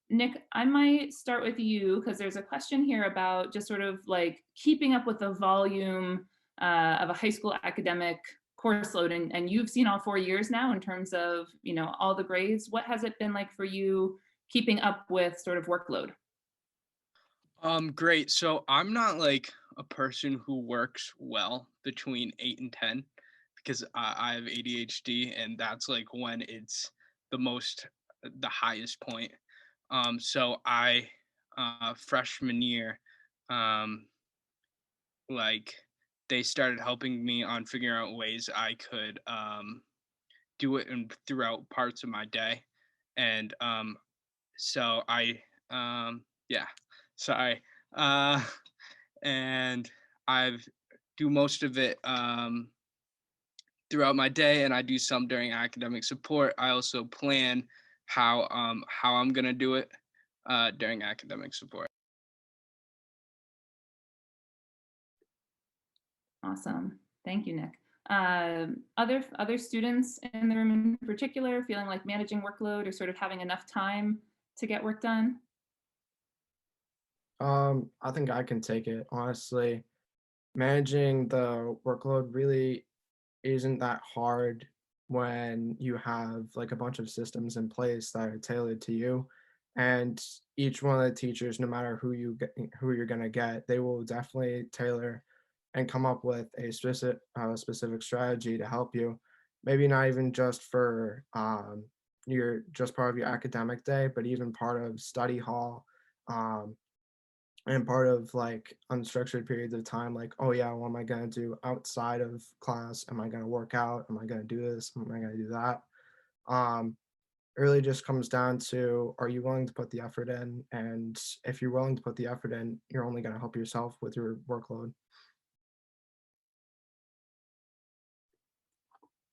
Nick, I might start with you because there's a question here about just sort of like keeping up with the volume of a high school academic course load, and you've seen all 4 years now in terms of all the grades. What has it been like for you keeping up with sort of workload? Great. So I'm not like a person who works well between 8 and 10 because I have ADHD, and that's like when it's the highest point. So I freshman year, they started helping me on figuring out ways I could do it throughout parts of my day. And so I and I do most of it throughout my day, and I do some during academic support. I also plan how I'm gonna do it during academic support. Awesome. Thank you, Nick. Other students in the room in particular feeling like managing workload or sort of having enough time to get work done? I think I can take it. Honestly, managing the workload really isn't that hard when you have like a bunch of systems in place that are tailored to you. And each one of the teachers, no matter who you're gonna get, they will definitely tailor and come up with a specific strategy to help you. Maybe not even just for part of your academic day, but even part of study hall, and part of like unstructured periods of time, like, oh yeah, what am I gonna do outside of class? Am I gonna work out? Am I gonna do this? Am I gonna do that? It really just comes down to, are you willing to put the effort in? And if you're willing to put the effort in, you're only gonna help yourself with your workload.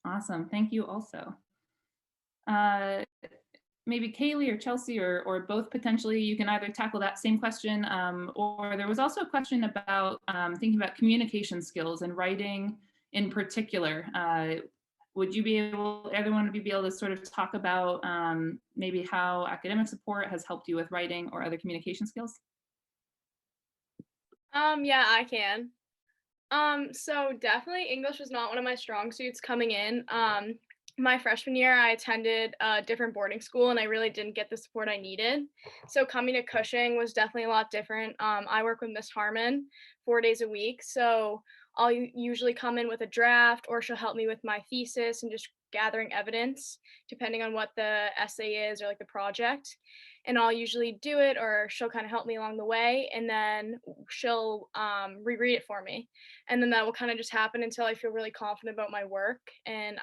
Awesome, thank you also. Maybe Kaylee or Chelsea or both potentially, you can either tackle that same question, or there was also a question about thinking about communication skills and writing in particular. Would you be able, either one of you be able to sort of talk about maybe how academic support has helped you with writing or other communication skills? Yeah, I can. So definitely English was not one of my strong suits coming in. My freshman year, I attended a different boarding school and I really didn't get the support I needed. So coming to Cushing was definitely a lot different. I work with Miss Harmon 4 days a week. So I'll usually come in with a draft, or she'll help me with my thesis and just gathering evidence, depending on what the essay is or like the project. And I'll usually do it, or she'll kind of help me along the way, and then she'll reread it for me. And then that will kind of just happen until I feel really confident about my work. And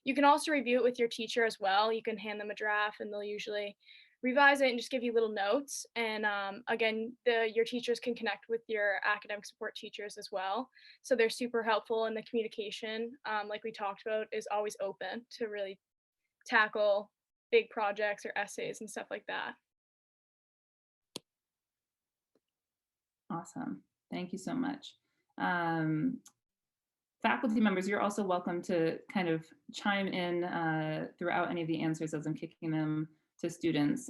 you can also review it with your teacher as well. You can hand them a draft and they'll usually revise it and just give you little notes. And again, your teachers can connect with your academic support teachers as well. So they're super helpful, and the communication, like we talked about, is always open to really tackle big projects or essays and stuff like that. Awesome, thank you so much. Faculty members, you're also welcome to kind of chime in throughout any of the answers as I'm kicking them to students.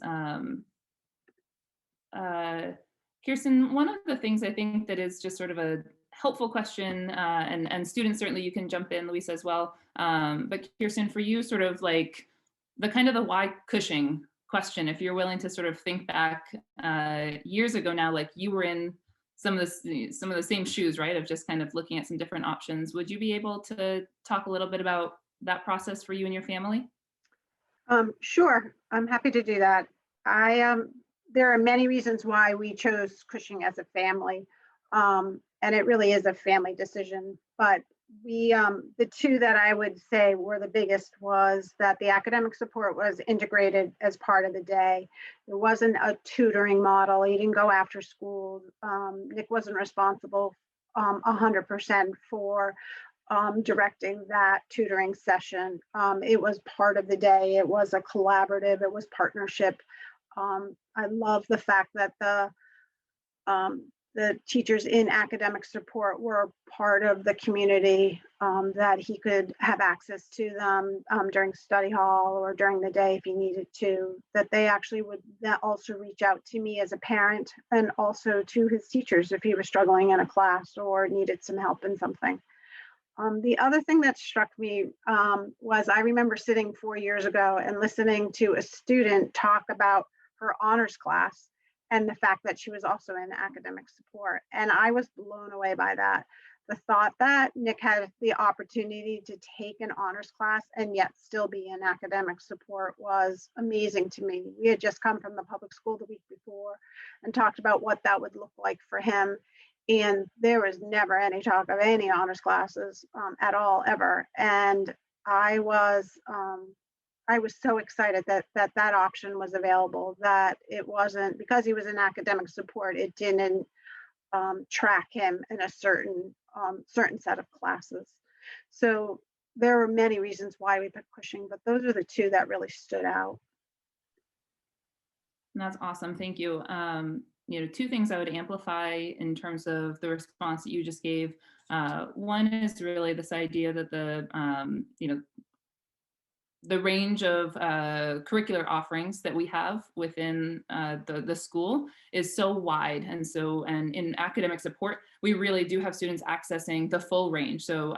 Kirsten, one of the things I think that is just sort of a helpful question, and students, certainly you can jump in, Louisa as well, but Kirsten, for you, sort of like the kind of the why Cushing question, if you're willing to sort of think back years ago now, like you were in some of the same shoes, right, of just kind of looking at some different options. Would you be able to talk a little bit about that process for you and your family? Sure, I'm happy to do that. There are many reasons why we chose Cushing as a family, and it really is a family decision. But the two that I would say were the biggest was that the academic support was integrated as part of the day. There wasn't a tutoring model. He didn't go after school. Nick wasn't responsible 100% for directing that tutoring session. It was part of the day. It was a collaborative. It was partnership. I love the fact that the teachers in academic support were part of the community, that he could have access to them during study hall or during the day if he needed to, that they actually would also reach out to me as a parent and also to his teachers if he was struggling in a class or needed some help in something. The other thing that struck me was I remember sitting 4 years ago and listening to a student talk about her honors class and the fact that she was also in academic support. And I was blown away by that. The thought that Nick had the opportunity to take an honors class and yet still be in academic support was amazing to me. We had just come from the public school the week before and talked about what that would look like for him. And there was never any talk of any honors classes at all, ever. And I was so excited that option was available, that it wasn't, because he was in academic support, it didn't track him in a certain set of classes. So there were many reasons why we picked Cushing, but those are the two that really stood out. That's awesome, thank you. Two things I would amplify in terms of the response that you just gave. One is really this idea that the range of curricular offerings that we have within the school is so wide. And in academic support, we really do have students accessing the full range. So,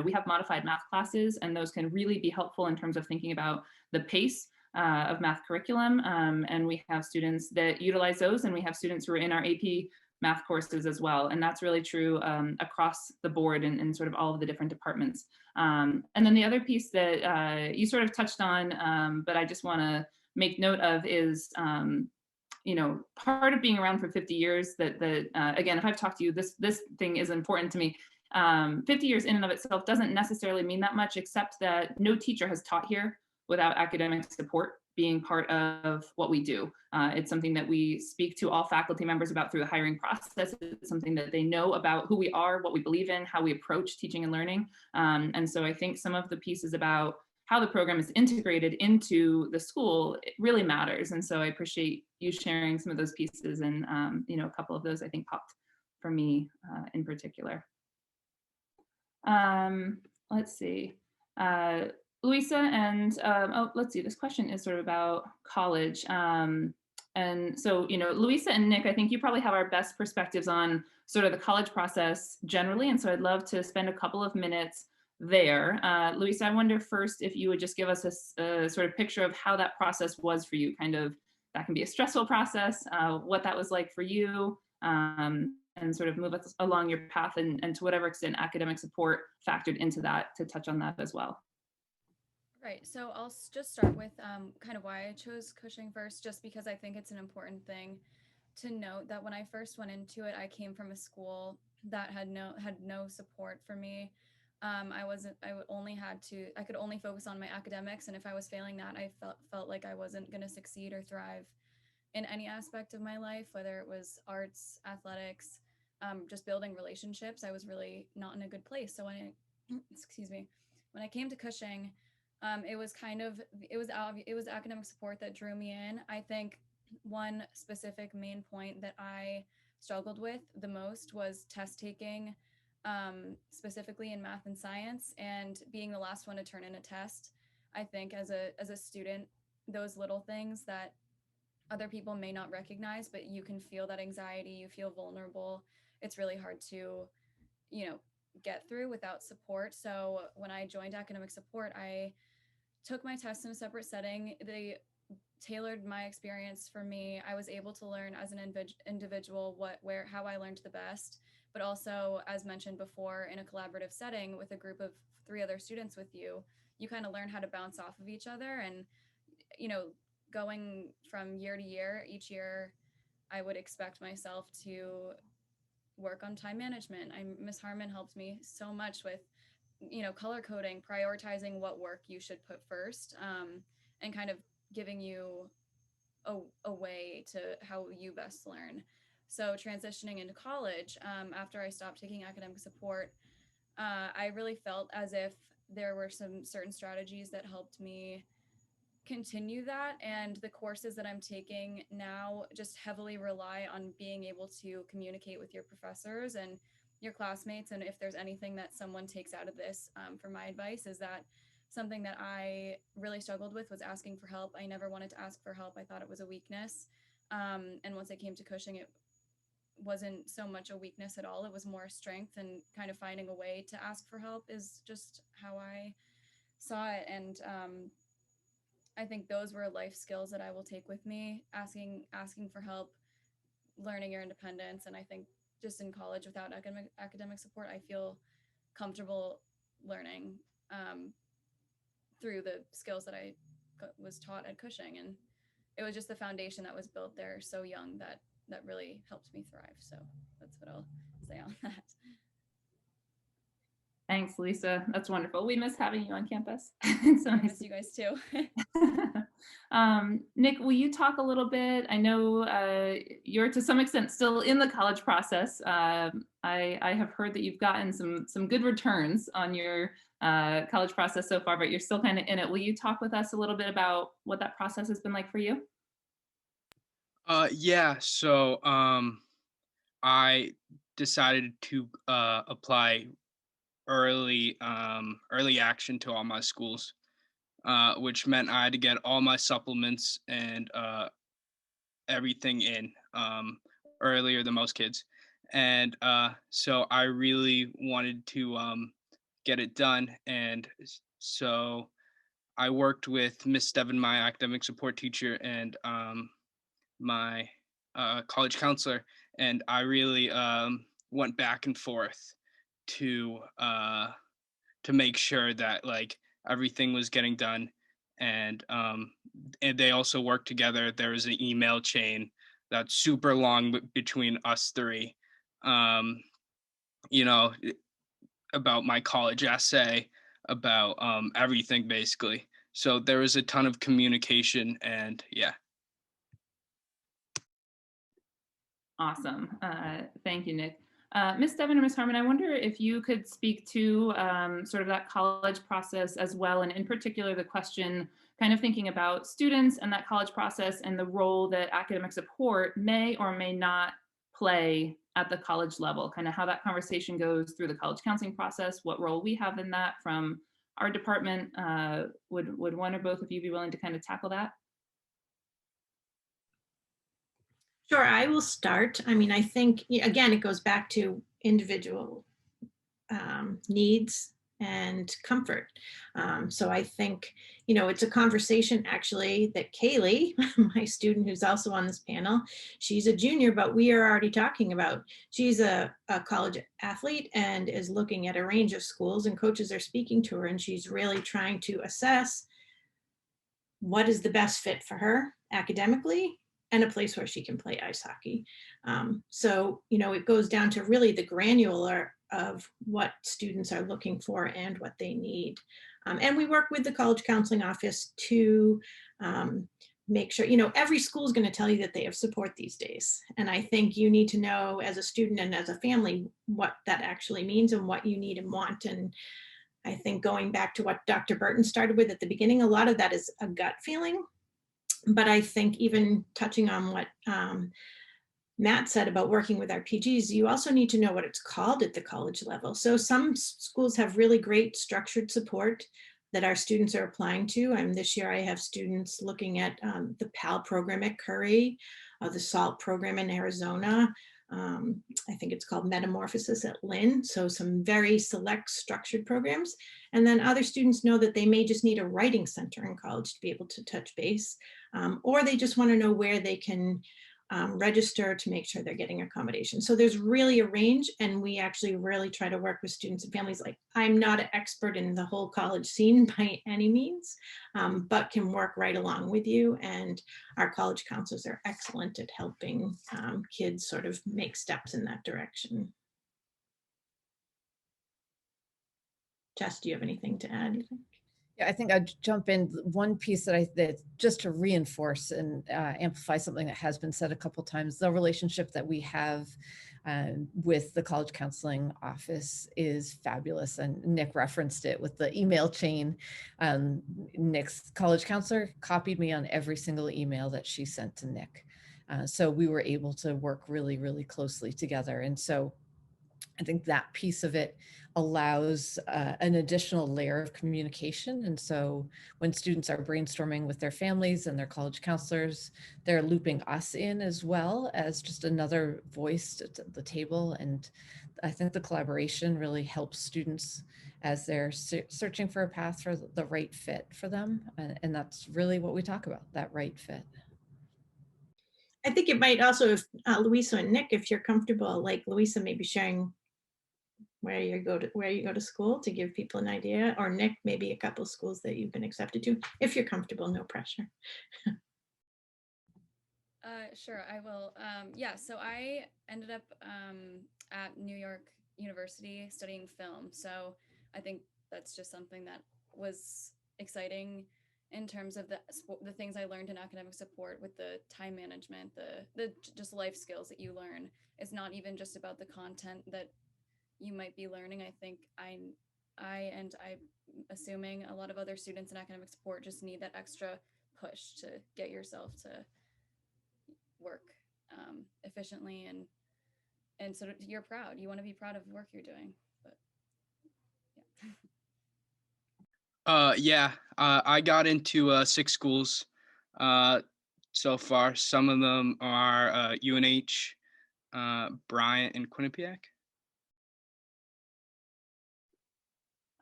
we have modified math classes, and those can really be helpful in terms of thinking about the pace of math curriculum. And we have students that utilize those, and we have students who are in our AP math courses as well. And that's really true across the board in sort of all of the different departments. And then the other piece that you sort of touched on, but I just want to make note of is, part of being around for 50 years that again, if I've talked to you, this thing is important to me. 50 years in and of itself doesn't necessarily mean that much, except that no teacher has taught here without academic support being part of what we do. It's something that we speak to all faculty members about through the hiring process. It's something that they know about who we are, what we believe in, how we approach teaching and learning. And so I think some of the pieces about how the program is integrated into the school, it really matters. And so I appreciate you sharing some of those pieces, and a couple of those I think popped for me in particular. Let's see. Louisa and, let's see, this question is sort of about college. And so, Louisa and Nick, I think you probably have our best perspectives on sort of the college process generally. And so I'd love to spend a couple of minutes there. Louisa, I wonder first if you would just give us a sort of picture of how that process was for you. Kind of, that can be a stressful process, what that was like for you, and sort of move us along your path, and to whatever extent academic support factored into that, to touch on that as well. Right, so I'll just start with kind of why I chose Cushing first, just because I think it's an important thing to note that when I first went into it, I came from a school that had no support for me. I could only focus on my academics, and if I was failing that, I felt like I wasn't going to succeed or thrive in any aspect of my life, whether it was arts, athletics, just building relationships. I was really not in a good place. So when I came to Cushing, it was academic support that drew me in. I think one specific main point that I struggled with the most was test taking, specifically in math and science, and being the last one to turn in a test. I think as a student, those little things that other people may not recognize, but you can feel that anxiety, you feel vulnerable. It's really hard to, get through without support. So when I joined academic support, I took my tests in a separate setting. They tailored my experience for me. I was able to learn as an individual how I learned the best, but also, as mentioned before, in a collaborative setting with a group of 3 other students with you, you kind of learn how to bounce off of each other. And, going from year to year, each year, I would expect myself to work on time management. Ms. Harmon helped me so much with color coding, prioritizing what work you should put first, and kind of giving you a way to how you best learn. So transitioning into college, after I stopped taking academic support, I really felt as if there were some certain strategies that helped me continue that. And the courses that I'm taking now just heavily rely on being able to communicate with your professors and your classmates. And if there's anything that someone takes out of this, for my advice, is that something that I really struggled with was asking for help. I never wanted to ask for help. I thought it was a weakness. And once I came to Cushing, it wasn't so much a weakness at all. It was more a strength, and kind of finding a way to ask for help is just how I saw it. And I think those were life skills that I will take with me, asking for help, learning your independence. And I think just in college without academic support, I feel comfortable learning through the skills that I was taught at Cushing. And it was just the foundation that was built there so young that really helped me thrive. So that's what I'll say on that. Thanks, Lisa. That's wonderful. We miss having you on campus. So I miss you guys too. Nick, will you talk a little bit? I know you're to some extent still in the college process. I have heard that you've gotten some good returns on your college process so far, but you're still kind of in it. Will you talk with us a little bit about what that process has been like for you? Yeah, so I decided to apply early action to all my schools, which meant I had to get all my supplements and everything in earlier than most kids. And so I really wanted to get it done. And so I worked with Miss Devin, my academic support teacher, and my college counselor, and I really went back and forth to make sure that like everything was getting done. And they also worked together. There was an email chain that's super long between us 3, about my college essay, about everything basically. So there was a ton of communication, and yeah. Awesome. Thank you, Nick. Ms. Devin or Ms. Harmon, I wonder if you could speak to sort of that college process as well, and in particular the question kind of thinking about students and that college process and the role that academic support may or may not play at the college level, kind of how that conversation goes through the college counseling process, what role we have in that from our department. Would one or both of you be willing to kind of tackle that? Sure, I will start. I mean, I think, again, it goes back to individual needs and comfort. So I think, it's a conversation actually that Kaylee, my student who's also on this panel, she's a junior, but we are already talking about, she's a college athlete and is looking at a range of schools, and coaches are speaking to her, and she's really trying to assess what is the best fit for her academically and a place where she can play ice hockey. So, it goes down to really the granular of what students are looking for and what they need. And we work with the college counseling office to make sure, every school is going to tell you that they have support these days. And I think you need to know as a student and as a family what that actually means and what you need and want. And I think going back to what Dr. Burton started with at the beginning, a lot of that is a gut feeling. But I think even touching on what Matt said about working with our PGs, you also need to know what it's called at the college level. So some schools have really great structured support that our students are applying to. This year I have students looking at the PAL program at Curry, the SALT program in Arizona. I think it's called Metamorphosis at Lynn. So some very select structured programs. And then other students know that they may just need a writing center in college to be able to touch base, or they just want to know where they can register to make sure they're getting accommodation. So there's really a range, and we actually really try to work with students and families. Like, I'm not an expert in the whole college scene by any means, but can work right along with you. And our college counselors are excellent at helping kids sort of make steps in that direction. Jess, do you have anything to add? Yeah, I think I'd jump in. One piece that just to reinforce and amplify something that has been said a couple times, the relationship that we have with the college counseling office is fabulous. And Nick referenced it with the email chain. Nick's college counselor copied me on every single email that she sent to Nick. So we were able to work really, really closely together. And so I think that piece of it allows an additional layer of communication. And so when students are brainstorming with their families and their college counselors, they're looping us in as well as just another voice at the table. And I think the collaboration really helps students as they're searching for a path for the right fit for them. And that's really what we talk about, that right fit. I think it might also, if Louisa and Nick, if you're comfortable, like Louisa maybe sharing where you go to school to give people an idea, or Nick, maybe a couple of schools that you've been accepted to, if you're comfortable, no pressure. Sure, I will. Yeah, so I ended up at New York University studying film. So I think that's just something that was exciting in terms of the things I learned in academic support with the time management, the just life skills that you learn. It's not even just about the content that you might be learning. I think I'm assuming a lot of other students in academic support just need that extra push to get yourself to work efficiently, and so you're proud. You want to be proud of the work you're doing. But yeah, I got into 6 schools so far. Some of them are UNH, Bryant, and Quinnipiac.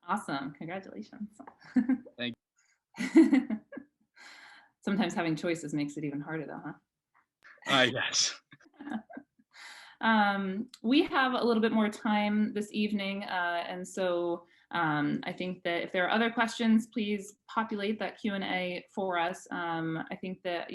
Awesome, congratulations. Thank you. Sometimes having choices makes it even harder though, huh? Yes. We have a little bit more time this evening, and so I think that if there are other questions, please populate that Q&A for us. I think that,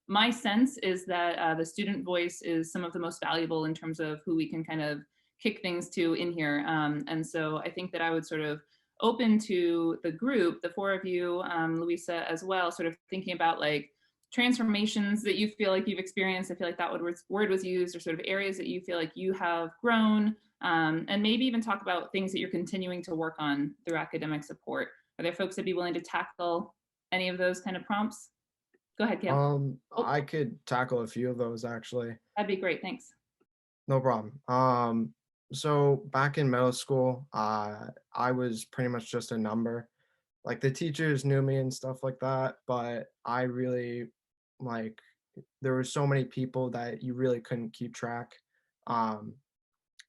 my sense is that the student voice is some of the most valuable in terms of who we can kind of kick things to in here. And so I think that I would sort of open to the group, the four of you, Louisa as well, sort of thinking about like transformations that you feel like you've experienced. I feel like that word was used, or sort of areas that you feel like you have grown, and maybe even talk about things that you're continuing to work on through academic support. Are there folks that'd be willing to tackle any of those kind of prompts? Go ahead, Gail. I could tackle a few of those actually. That'd be great, thanks. No problem. So back in middle school, I was pretty much just a number. Like the teachers knew me and stuff like that, but I really like, there were so many people that you really couldn't keep track. And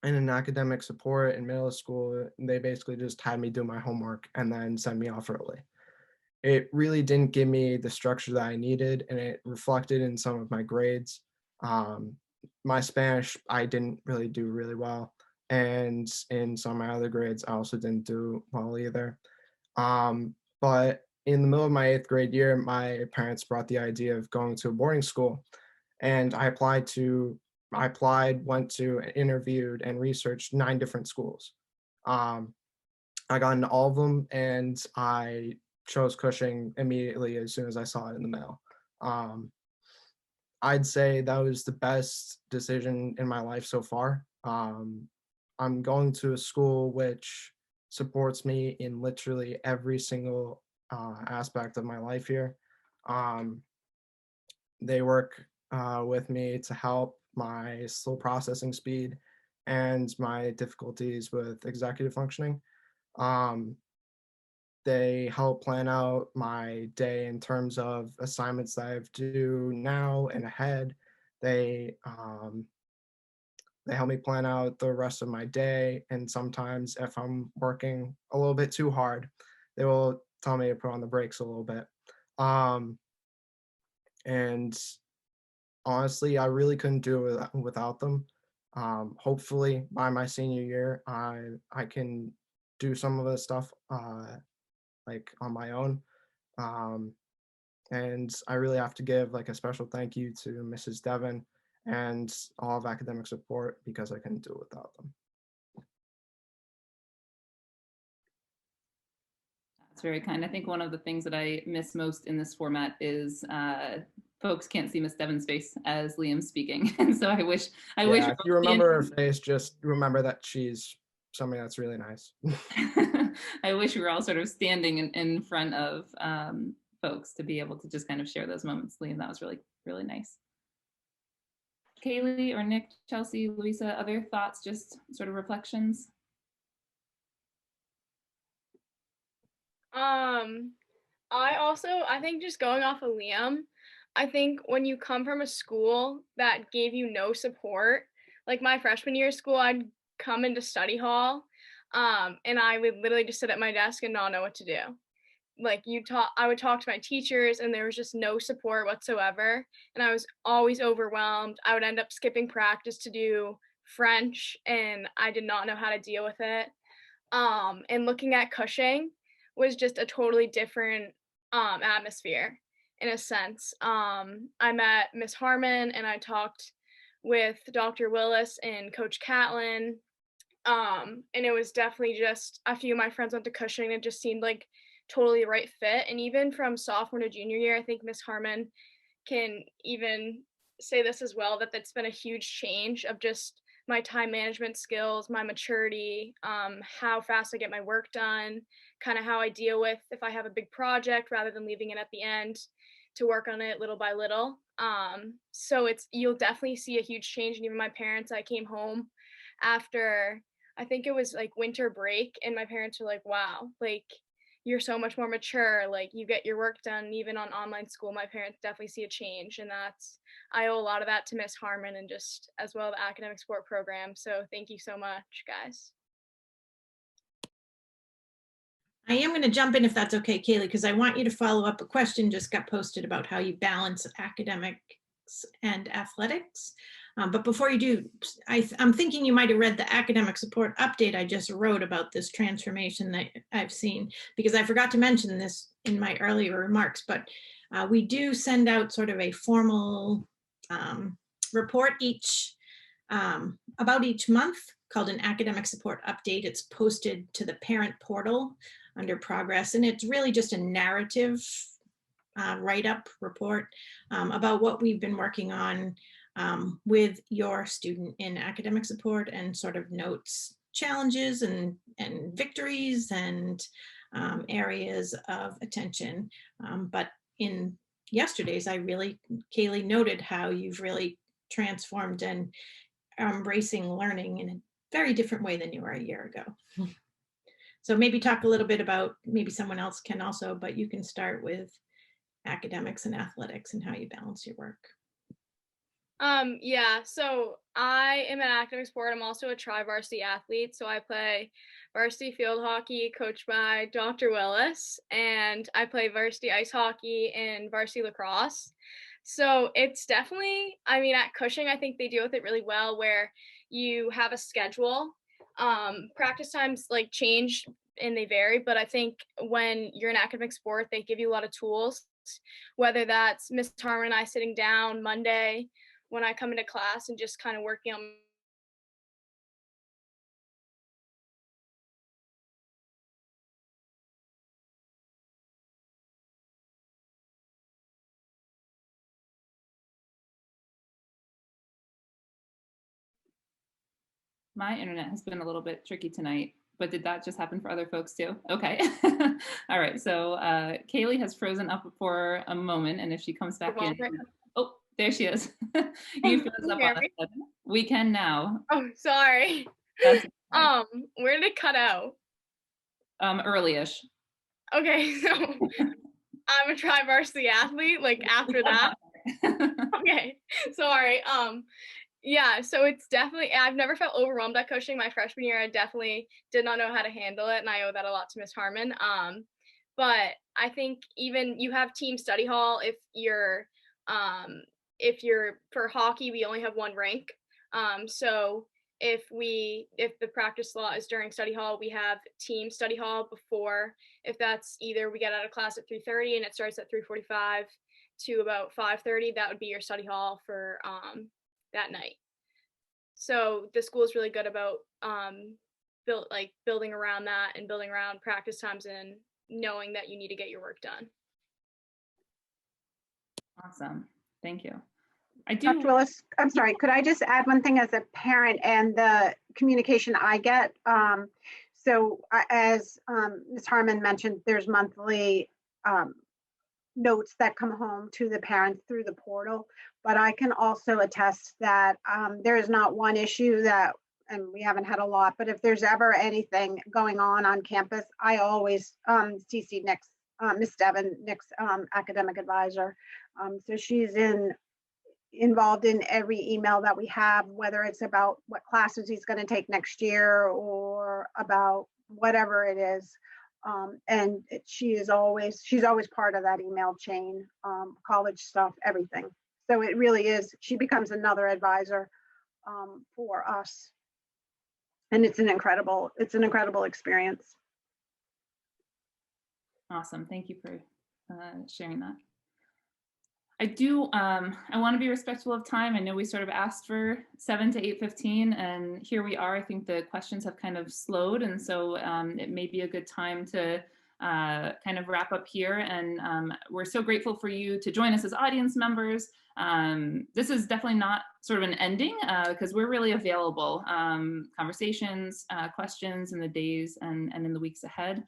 in academic support in middle school, they basically just had me do my homework and then send me off early. It really didn't give me the structure that I needed, and it reflected in some of my grades. My Spanish, I didn't really do really well. And in some of my other grades, I also didn't do well either. But in the middle of my 8th grade year, my parents brought the idea of going to a boarding school. And I applied, went to, interviewed, and researched 9 different schools. I got into all of them, and I chose Cushing immediately as soon as I saw it in the mail. I'd say that was the best decision in my life so far. I'm going to a school which supports me in literally every single aspect of my life here. They work with me to help my slow processing speed and my difficulties with executive functioning. They help plan out my day in terms of assignments that I have to do now and ahead. They help me plan out the rest of my day. And sometimes if I'm working a little bit too hard, they will tell me to put on the brakes a little bit. And honestly, I really couldn't do it without them. Hopefully by my senior year, I can do some of the stuff like on my own. And I really have to give like a special thank you to Mrs. Devin and all of academic support, because I couldn't do it without them. That's very kind. I think one of the things that I miss most in this format is folks can't see Miss Devin's face as Liam's speaking. And so I wish if you remember her face, just remember that she's somebody that's really nice. I wish we were all sort of standing in front of folks to be able to just kind of share those moments. Liam, that was really, really nice. Kaylee or Nick, Chelsea, Louisa, other thoughts, just sort of reflections? I think just going off of Liam, I think when you come from a school that gave you no support, like my freshman year of school, I'd come into study hall, and I would literally just sit at my desk and not know what to do. Like I would talk to my teachers, and there was just no support whatsoever, and I was always overwhelmed. I would end up skipping practice to do French, and I did not know how to deal with it. And looking at Cushing was just a totally different atmosphere in a sense. I met Miss Harmon, and I talked with Dr. Willis and Coach Catlin, and it was definitely just a few of my friends went to Cushing, and it just seemed like totally the right fit. And even from sophomore to junior year, I think Miss Harmon can even say this as well, that that's been a huge change of just my time management skills, my maturity, how fast I get my work done, kind of how I deal with if I have a big project rather than leaving it at the end to work on it little by little. So you'll definitely see a huge change. And even my parents, I came home after, I think it was like winter break, and my parents were like, wow, like you're so much more mature, like you get your work done. Even on online school, my parents definitely see a change, and I owe a lot of that to Miss Harmon and just as well the academic support program. So thank you so much, guys. I am going to jump in if that's okay, Kaylee, because I want you to follow up. A question just got posted about how you balance academics and athletics. But before you do, I'm thinking you might have read the academic support update I just wrote about this transformation that I've seen, because I forgot to mention this in my earlier remarks, but we do send out sort of a formal report about each month called an academic support update. It's posted to the parent portal under progress, and it's really just a narrative write-up report about what we've been working on with your student in academic support, and sort of notes challenges and victories and areas of attention. But in yesterday's, Kaylee noted how you've really transformed and are embracing learning in a very different way than you were a year ago. So maybe talk a little bit about, maybe someone else can also, but you can start with academics and athletics and how you balance your work. Yeah, so I am an academic sport. I'm also a tri-varsity athlete. So I play varsity field hockey coached by Dr. Willis, and I play varsity ice hockey and varsity lacrosse. So it's definitely, I mean, at Cushing, I think they deal with it really well, where you have a schedule. Practice times like change and they vary, but I think when you're an academic sport, they give you a lot of tools, whether that's Miss Harmon and I sitting down Monday when I come into class and just kind of working on My internet has been a little bit tricky tonight, but did that just happen for other folks too? Okay. All right. So Kaylee has frozen up for a moment, and if she comes back in, oh, there she is. You froze up on us. We can now. Oh, sorry. That's where did it cut out? Early-ish. Okay, so I'm a tri-varsity athlete, like after that. Okay, sorry. Yeah, so it's definitely, I've never felt overwhelmed at Cushing. My freshman year, I definitely did not know how to handle it, and I owe that a lot to Miss Harmon. But I think even you have team study hall if you're for hockey, we only have one rink. So if the practice slot is during study hall, we have team study hall before. If that's either we get out of class at 3:30 and it starts at 3:45 to about 5:30, that would be your study hall for that night. So the school is really good about building around that and building around practice times and knowing that you need to get your work done. Awesome. Thank you. I do. Dr. Willis, I'm sorry, could I just add one thing as a parent and the communication I get? So as Ms. Harmon mentioned, there's monthly notes that come home to the parents through the portal, but I can also attest that there is not one issue that, and we haven't had a lot, but if there's ever anything going on campus, I always CC Nick's, Miss Devin, Nick's academic advisor. So she's involved in every email that we have, whether it's about what classes he's going to take next year or about whatever it is. And she's always part of that email chain, college stuff, everything. So it really is, she becomes another advisor for us. And it's an incredible experience. Awesome. Thank you for sharing that. I do, I want to be respectful of time. I know we sort of asked for 7 to 8:15, and here we are. I think the questions have kind of slowed, and so it may be a good time to kind of wrap up here. And we're so grateful for you to join us as audience members. This is definitely not sort of an ending because we're really available. Conversations, questions in the days and in the weeks ahead.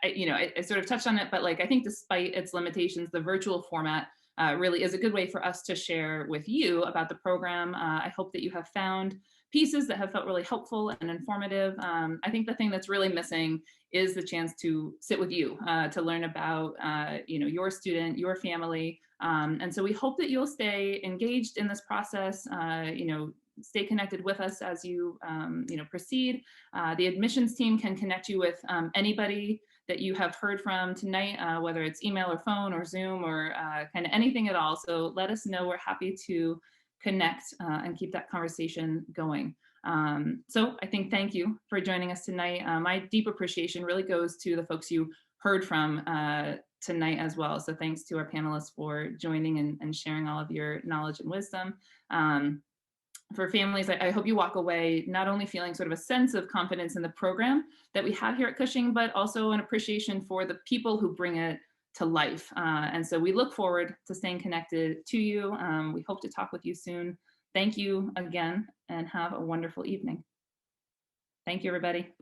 I sort of touched on it, but like I think despite its limitations, the virtual format really is a good way for us to share with you about the program. I hope that you have found pieces that have felt really helpful and informative. I think the thing that's really missing is the chance to sit with you to learn about your student, your family. And so we hope that you'll stay engaged in this process, stay connected with us as you proceed. The admissions team can connect you with anybody that you have heard from tonight, whether it's email or phone or Zoom or kind of anything at all. So let us know. We're happy to connect and keep that conversation going. So I think thank you for joining us tonight. My deep appreciation really goes to the folks you heard from tonight as well. So thanks to our panelists for joining and sharing all of your knowledge and wisdom. for families, I hope you walk away not only feeling sort of a sense of confidence in the program that we have here at Cushing, but also an appreciation for the people who bring it to life. And so we look forward to staying connected to you. We hope to talk with you soon. Thank you again, and have a wonderful evening. Thank you, everybody.